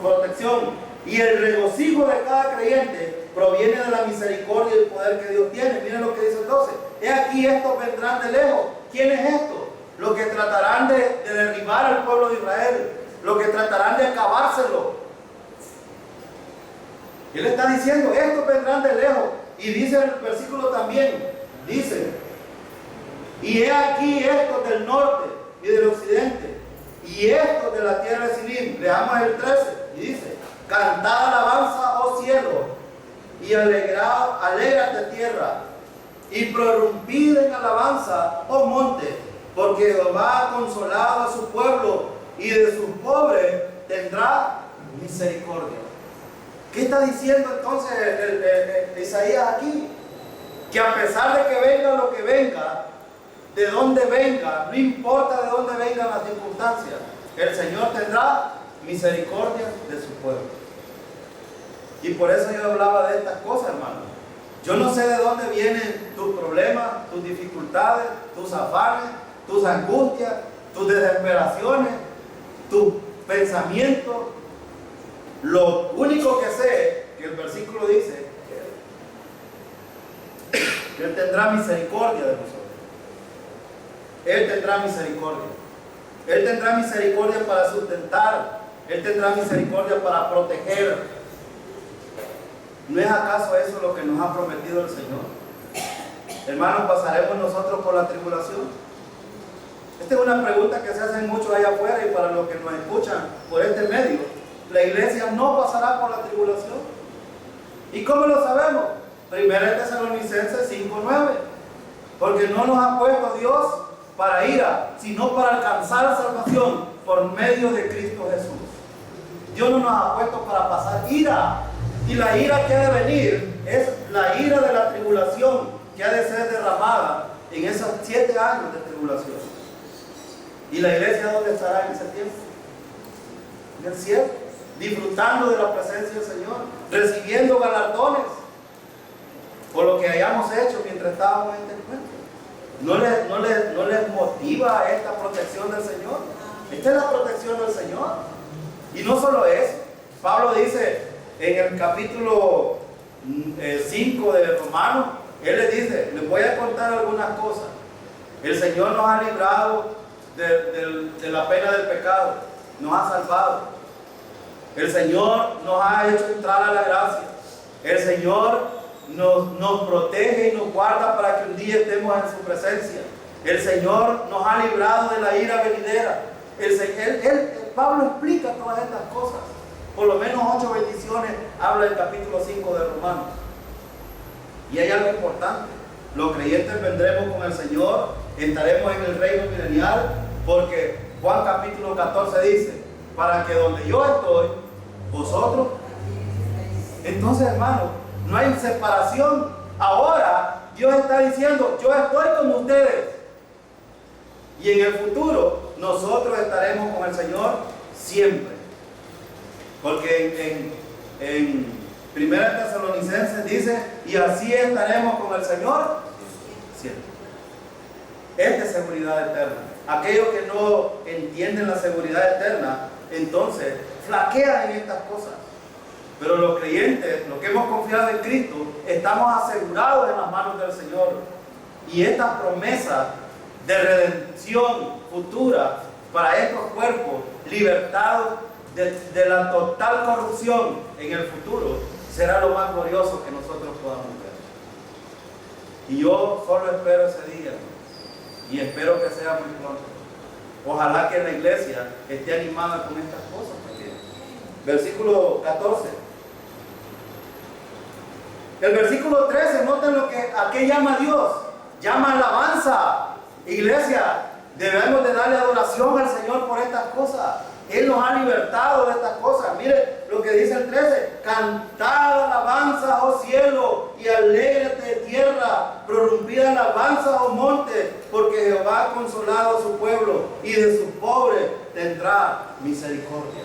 protección, y el regocijo de cada creyente proviene de la misericordia y el poder que Dios tiene. Miren lo que dice el 12. He aquí estos vendrán de lejos. ¿Quién es esto? Los que tratarán de derribar al pueblo de Israel. Los que tratarán de acabárselo. Él está diciendo, estos vendrán de lejos. Y dice el versículo también, dice, y he aquí estos del norte y del occidente, y estos de la tierra de Sinim. Leamos el 13, y dice, cantad alabanza, oh cielo, y alégrate tierra, y prorrumpid en alabanza, oh monte, porque Jehová ha consolado a su pueblo, y de sus pobres tendrá misericordia. ¿Qué está diciendo entonces Isaías aquí? Que a pesar de que venga lo que venga, de donde venga, no importa de dónde vengan las circunstancias, el Señor tendrá misericordia de su pueblo. Y por eso yo hablaba de estas cosas, hermano. Yo no sé de dónde vienen tus problemas, tus dificultades, tus afanes, tus angustias, tus desesperaciones, tus pensamientos. Lo único que sé, que el versículo dice, que Él tendrá misericordia de nosotros. Él tendrá misericordia. Él tendrá misericordia para sustentar. Él tendrá misericordia para proteger. ¿No es acaso eso lo que nos ha prometido el Señor? Hermanos, ¿pasaremos nosotros por la tribulación? Esta es una pregunta que se hacen muchos allá afuera, y para los que nos escuchan por este medio, la iglesia no pasará por la tribulación. ¿Y cómo lo sabemos? 1 Tesalonicenses 5:9. Porque no nos ha puesto Dios para ira, sino para alcanzar salvación por medio de Cristo Jesús. Dios no nos ha puesto para pasar ira. Y la ira que ha de venir es la ira de la tribulación que ha de ser derramada en esos 7 años de tribulación. ¿Y la iglesia dónde estará en ese tiempo? En el cielo, disfrutando de la presencia del Señor, recibiendo galardones por lo que hayamos hecho mientras estábamos en este encuentro. ¿No les motiva esta protección del Señor? Esta es la protección del Señor. Y no solo eso, Pablo dice en el capítulo 5 de Romanos, él le dice, les voy a contar algunas cosas. El Señor nos ha librado de la pena del pecado, nos ha salvado. El Señor nos ha hecho entrar a la gracia. El Señor nos protege y nos guarda para que un día estemos en su presencia. El Señor nos ha librado de la ira venidera. Pablo explica todas estas cosas. Por lo menos 8 bendiciones habla el capítulo 5 de Romanos. Y hay algo importante. Los creyentes vendremos con el Señor, estaremos en el reino milenial, porque Juan capítulo 14 dice, para que donde yo estoy, vosotros. Entonces, hermano, no hay separación. Ahora Dios está diciendo, yo estoy con ustedes. Y en el futuro nosotros estaremos con el Señor siempre. Porque en 1 Tesalonicenses dice, y así estaremos con el Señor siempre. Esta es seguridad eterna. Aquellos que no entienden la seguridad eterna, entonces flaquean en estas cosas. Pero los creyentes, los que hemos confiado en Cristo, estamos asegurados en las manos del Señor. Y esta promesa de redención futura para estos cuerpos libertados de la total corrupción en el futuro será lo más glorioso que nosotros podamos ver. Y yo solo espero ese día, y espero que sea muy pronto. Ojalá que la iglesia esté animada con estas cosas también. Versículo 14. El versículo 13, noten a qué llama Dios. Llama alabanza. Iglesia, debemos de darle adoración al Señor por estas cosas. Él nos ha libertado de estas cosas. Mire lo que dice el 13. Cantad alabanza, oh cielo, y alégrate tierra. Prorrumpid alabanza, oh monte, porque Jehová ha consolado a su pueblo, y de sus pobres tendrá misericordia.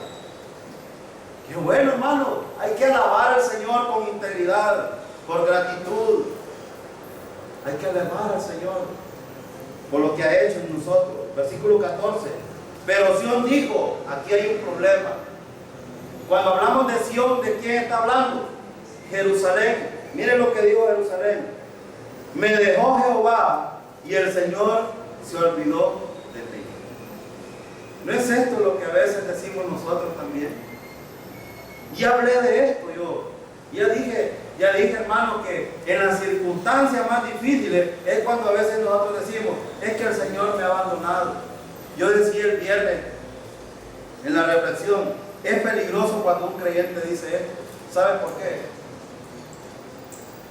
Qué bueno, hermano. Hay que alabar al Señor con integridad, por gratitud. Hay que alabar al Señor por lo que ha hecho en nosotros. Versículo 14. Pero Sión dijo, aquí hay un problema. Cuando hablamos de Sión, ¿de quién está hablando? Jerusalén. Miren lo que dijo Jerusalén. Me dejó Jehová y el Señor se olvidó de mí. ¿No es esto lo que a veces decimos nosotros también? Ya hablé de esto yo. Ya dije hermano que en las circunstancias más difíciles es cuando a veces nosotros decimos, es que el Señor me ha abandonado. Yo decía el viernes en la reflexión, es peligroso cuando un creyente dice esto. ¿Sabe por qué?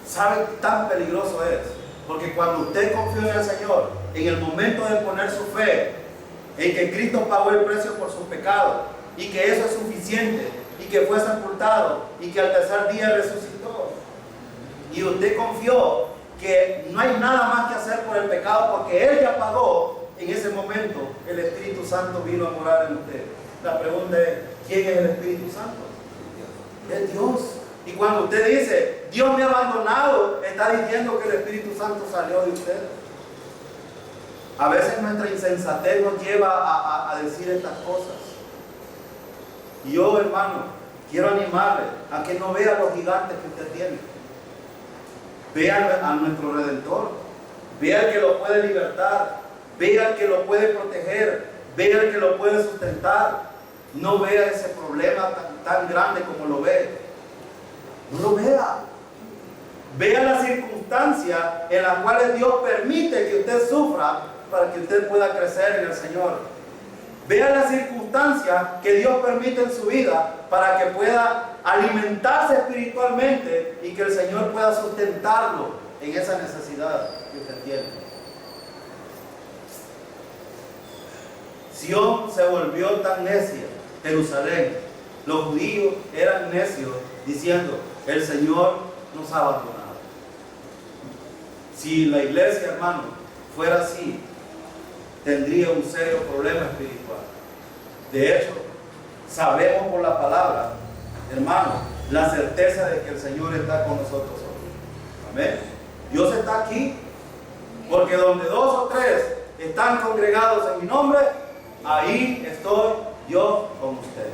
¿Sabe qué tan peligroso es? Porque cuando usted confió en el Señor, en el momento de poner su fe, en que Cristo pagó el precio por sus pecados, y que eso es suficiente, y que fue sepultado, y que al tercer día resucitó, y usted confió que no hay nada más que hacer por el pecado, porque Él ya pagó. En ese momento el Espíritu Santo vino a morar en usted. La pregunta es, ¿quién es el Espíritu Santo? Es Dios. Y cuando usted dice, Dios me ha abandonado, está diciendo que el Espíritu Santo salió de usted. A veces nuestra insensatez nos lleva a decir estas cosas. Y yo, hermano, quiero animarle a que no vea los gigantes que usted tiene. Vea a nuestro Redentor. Vea al que lo puede libertar. Vea al que lo puede proteger. Vea al que lo puede sustentar. No vea ese problema tan grande como lo ve. No lo vea. Vea las circunstancias en las cuales Dios permite que usted sufra para que usted pueda crecer en el Señor. Vea las circunstancias que Dios permite en su vida para que pueda alimentarse espiritualmente y que el Señor pueda sustentarlo en esa necesidad que usted tiene. Sión se volvió tan necia, Jerusalén, Los judíos eran necios diciendo, el Señor nos ha abandonado. Si la iglesia, hermano, fuera así, tendría un serio problema espiritual. De hecho, sabemos por la palabra, hermano, la certeza de que el Señor está con nosotros hoy. Amén. Dios está aquí, porque donde 2 o 3 están congregados en mi nombre, ahí estoy yo con ustedes.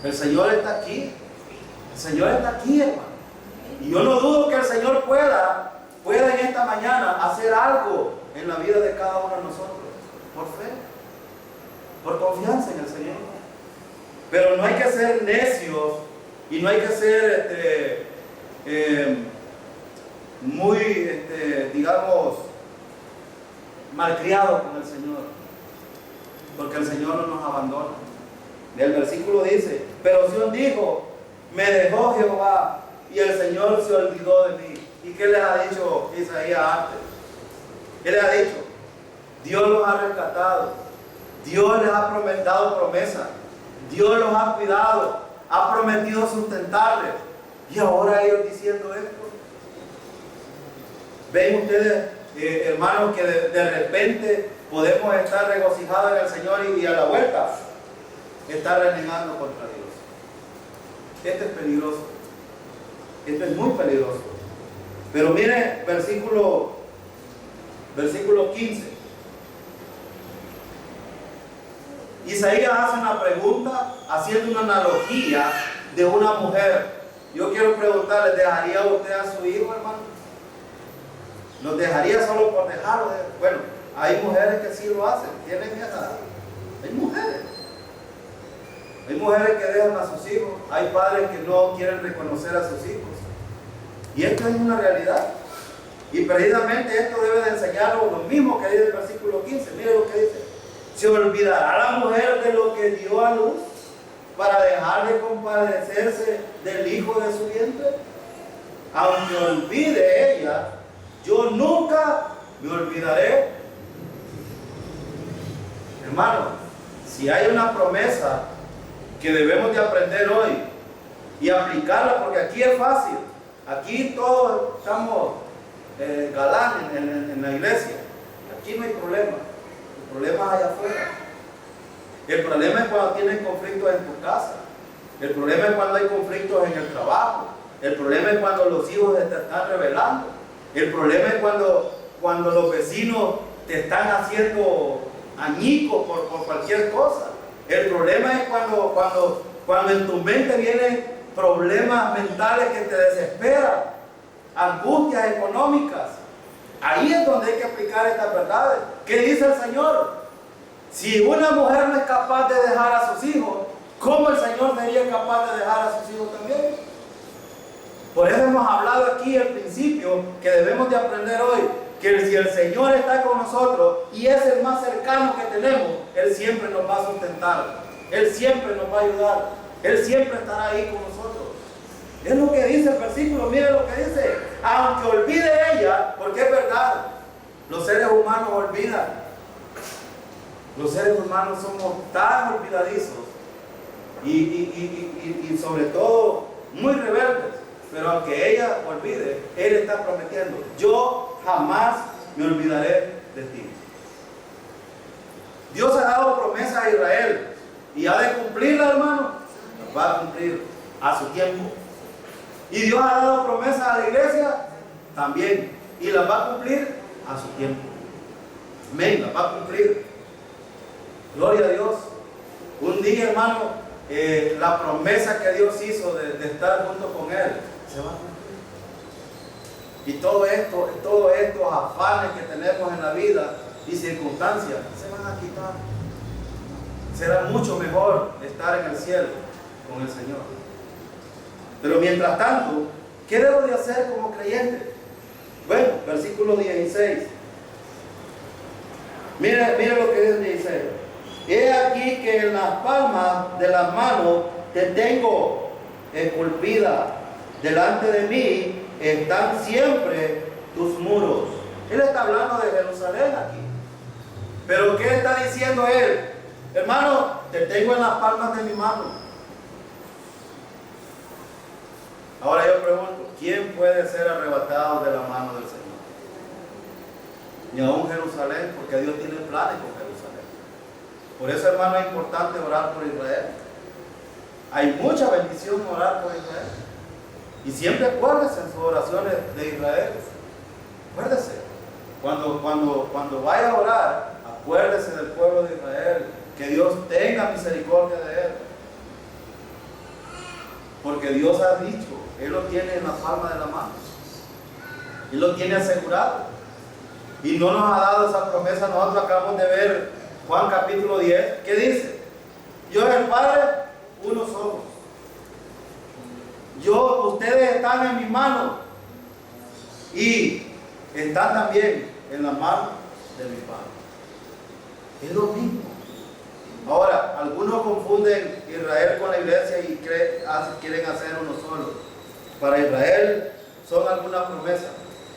El Señor está aquí. El Señor está aquí, hermano. Y yo no dudo que el Señor pueda en esta mañana hacer algo en la vida de cada uno de nosotros. Por fe. Por confianza en el Señor. Pero no hay que ser necios y no hay que ser muy, digamos, malcriados con el Señor. Porque el Señor no nos abandona. El versículo dice, pero Sión dijo, me dejó Jehová y el Señor se olvidó de mí. ¿Y qué les ha dicho Isaías antes? ¿Qué les ha dicho? Dios los ha rescatado. Dios les ha dado promesa. Dios los ha cuidado. Ha prometido sustentarles. Y ahora ellos diciendo esto. ¿Ven ustedes, hermanos, que de repente podemos estar regocijados en el Señor y a la vuelta estar renegando contra Dios? Esto es peligroso. Esto es muy peligroso. Pero mire, versículo 15. Isaías hace una pregunta haciendo una analogía de una mujer. Yo quiero preguntarle, ¿dejaría usted a su hijo, hermano? ¿Los dejaría solo por dejarlo? Bueno, hay mujeres que sí lo hacen, tienen esa. Hay mujeres. Hay mujeres que dejan a sus hijos, hay padres que no quieren reconocer a sus hijos. Y esto es una realidad. Y precisamente esto debe de enseñarnos lo mismo que dice el versículo 15. Mire lo que dice. ¿Se olvidará la mujer de lo que dio a luz para dejar de compadecerse del hijo de su vientre? Aunque olvide ella, yo nunca me olvidaré. Hermano, si hay una promesa que debemos de aprender hoy y aplicarla, porque aquí es fácil. Aquí todos estamos galanes en la iglesia. Aquí no hay problema. El problema es allá afuera. El problema es cuando tienes conflictos en tu casa. El problema es cuando hay conflictos en el trabajo. El problema es cuando los hijos te están rebelando. El problema es cuando los vecinos te están haciendo añicos por cualquier cosa. El problema es cuando en tu mente vienen problemas mentales que te desesperan, angustias económicas. Ahí es donde hay que aplicar estas verdades. ¿Qué dice el Señor? Si una mujer no es capaz de dejar a sus hijos, ¿cómo el Señor sería capaz de dejar a sus hijos también? Por eso hemos hablado aquí al principio que debemos de aprender hoy que si el Señor está con nosotros y es el más cercano que tenemos, Él siempre nos va a sustentar, Él siempre nos va a ayudar, Él siempre estará ahí con nosotros. Es lo que dice el versículo, mire lo que dice, aunque olvide ella, porque es verdad, los seres humanos olvidan, los seres humanos somos tan olvidadizos y sobre todo muy rebeldes, pero aunque ella olvide, Él está prometiendo, yo jamás me olvidaré de ti. Dios ha dado promesa a Israel y ha de cumplirla, hermano, va a cumplir a su tiempo. Y Dios ha dado promesa a la iglesia también y las va a cumplir a su tiempo. Amén, las va a cumplir. Gloria a Dios. Un día, hermano, la promesa que Dios hizo de estar junto con Él se va a cumplir. Y todos estos afanes que tenemos en la vida y circunstancias se van a quitar. Será mucho mejor estar en el cielo con el Señor. Pero mientras tanto, ¿qué debo de hacer como creyente? Bueno, versículo 16. Mire lo que dice 16. He aquí que en las palmas de las manos te tengo esculpida. Delante de mí están siempre tus muros. Él está hablando de Jerusalén aquí. Pero ¿qué está diciendo él? Hermano, te tengo en las palmas de mi mano. Ahora yo pregunto, ¿quién puede ser arrebatado de la mano del Señor? Ni aún Jerusalén, porque Dios tiene planes con Jerusalén. Por eso, hermano, es importante orar por Israel. Hay mucha bendición orar por Israel. Y siempre acuérdese en sus oraciones de Israel. Acuérdese. Cuando vaya a orar, acuérdese del pueblo de Israel. Que Dios tenga misericordia de él. Porque Dios ha dicho, Él lo tiene en la palma de la mano. Él lo tiene asegurado. Y no nos ha dado esa promesa. Nosotros acabamos de ver Juan capítulo 10. ¿Qué dice? Yo y el Padre, uno somos. Ustedes están en mi mano. Y están también en la mano de mi Padre. Es lo mismo. Ahora, algunos confunden Israel con la iglesia y quieren hacer uno solo. Para Israel son algunas promesas.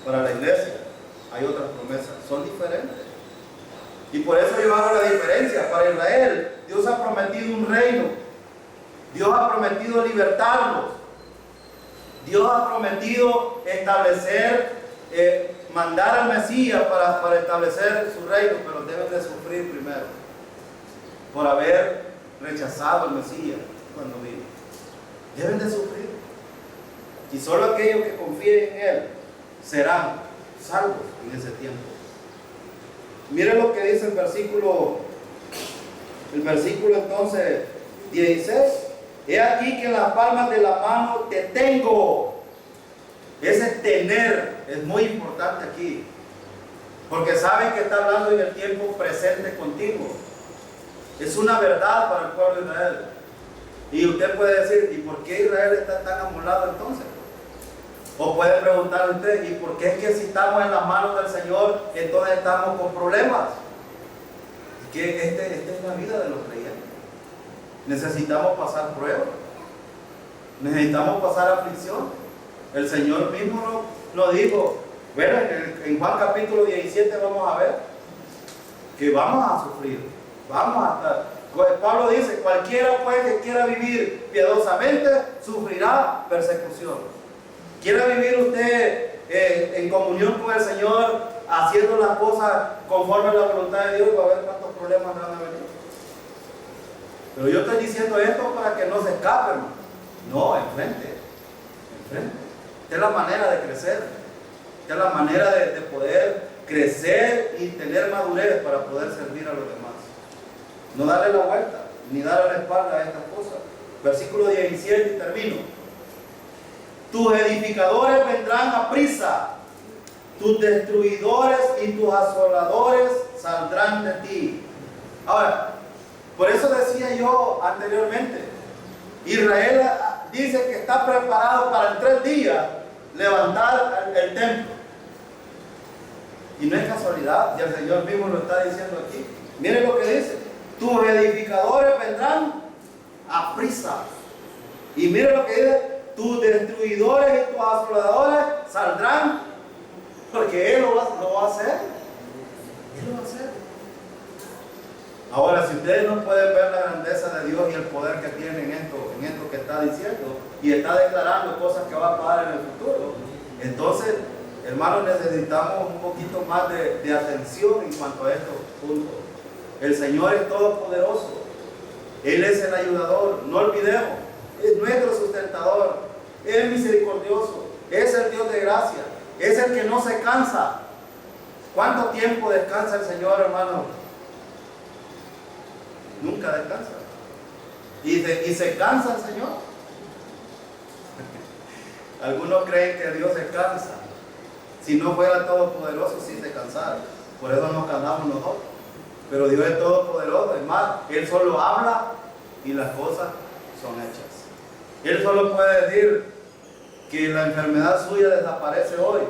Para la iglesia hay otras promesas. Son diferentes. Y por eso yo hago la diferencia. Para Israel, Dios ha prometido un reino. Dios ha prometido libertarlos. Dios ha prometido establecer, mandar al Mesías para establecer su reino, pero deben de sufrir primero por haber rechazado al Mesías cuando vino. Deben de sufrir. Y solo aquellos que confíen en Él serán salvos en ese tiempo. Miren lo que dice el versículo entonces 16. He aquí que en las palmas de la mano te tengo. Ese tener es muy importante aquí. Porque saben que está hablando en el tiempo presente continuo. Es una verdad para el pueblo de Israel. Y usted puede decir, ¿y por qué Israel está tan amolado entonces? O puede preguntar usted, ¿y por qué es que si estamos en las manos del Señor, entonces estamos con problemas? Es que esta es la vida de los creyentes. Necesitamos pasar pruebas. Necesitamos pasar aflicción. El Señor mismo lo dijo. Bueno, en Juan capítulo 17 vamos a ver que vamos a sufrir. Vamos a estar. Pablo dice, cualquiera pues que quiera vivir piadosamente, sufrirá persecución. Quiera vivir usted en comunión con el Señor, haciendo las cosas conforme a la voluntad de Dios, va a ver cuántos problemas van a venir. Pero yo estoy diciendo esto para que no se escapen. No, enfrente. Esta es la manera de crecer. Esta es la manera de poder crecer y tener madurez para poder servir a los demás. No darle la vuelta, ni darle la espalda a estas cosas. Versículo 17 y termino. Tus edificadores vendrán a prisa, tus destruidores y tus asoladores saldrán de ti. Ahora, por eso decía yo anteriormente, Israel dice que está preparado para en 3 días levantar el templo. Y no es casualidad, y el Señor mismo lo está diciendo aquí. Miren lo que dice: tus edificadores vendrán a prisa. Y miren lo que dice: tus destruidores y tus asoladores saldrán, porque Él lo va a hacer. Él lo va a hacer. Ahora, si ustedes no pueden ver la grandeza de Dios y el poder que tiene en esto que está diciendo, y está declarando cosas que va a pasar en el futuro, entonces, hermanos, necesitamos un poquito más de atención en cuanto a estos puntos. El Señor es todopoderoso. Él es el ayudador. No olvidemos, es nuestro sustentador. Es misericordioso. Es el Dios de gracia. Es el que no se cansa. ¿Cuánto tiempo descansa el Señor, hermano? Nunca descansa. ¿Y se cansa el Señor? Algunos creen que Dios se cansa. Si no fuera todopoderoso, sí se cansara. Por eso nos cansamos nosotros. Pero Dios es todopoderoso. Es más, Él solo habla y las cosas son hechas. Él solo puede decir que la enfermedad suya desaparece hoy.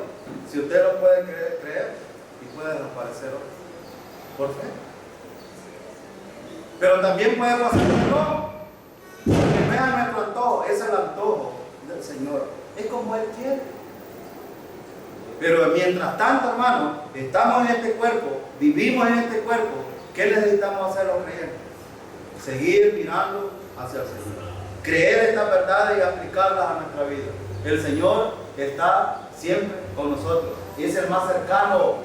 Si usted lo puede creer, y puede desaparecer hoy. Por fe. Pero también puede pasar que no. Porque vean nuestro antojo. Es el antojo del Señor. Es como Él quiere. Pero mientras tanto, hermano, estamos en este cuerpo, vivimos en este cuerpo, ¿qué necesitamos hacer los creyentes? Seguir mirando hacia el Señor. Creer estas verdades y aplicarlas a nuestra vida. El Señor está siempre con nosotros. Es el más cercano.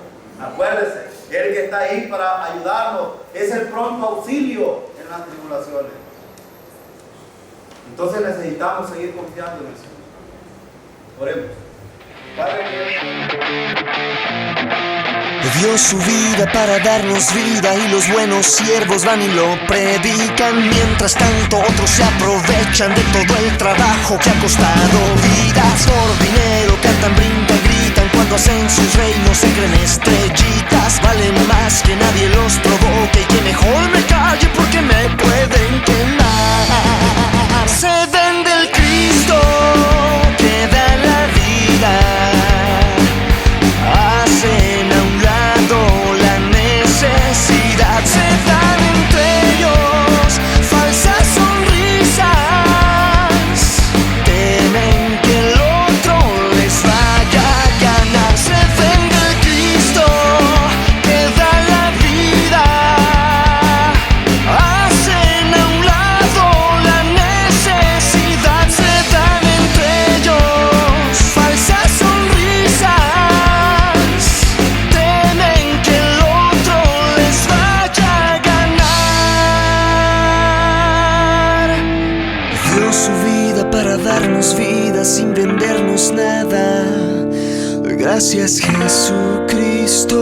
Acuérdese, es el que está ahí para ayudarnos. Es el pronto auxilio en las tribulaciones. Entonces necesitamos seguir confiando en el Señor. Oremos. Padre, dio su vida para darnos vida y los buenos siervos van y lo predican. Mientras tanto otros se aprovechan de todo el trabajo que ha costado vidas. Por dinero cantan, brincan, gritan, cuando hacen sus reinos se creen estrellitas. Valen más que nadie los provoque y que mejor me calle porque me pueden quemar. Se vende el Cristo que da la vida. Hacen a un lado la necesidad, se dan entre ellos falsas sonrisas, temen que el otro les vaya a ganar. Se vende el Cristo que da la vida, hacen a un lado la necesidad, se dan entre ellos falsas sonrisas. Para darnos vida sin vendernos nada. Gracias, Jesucristo.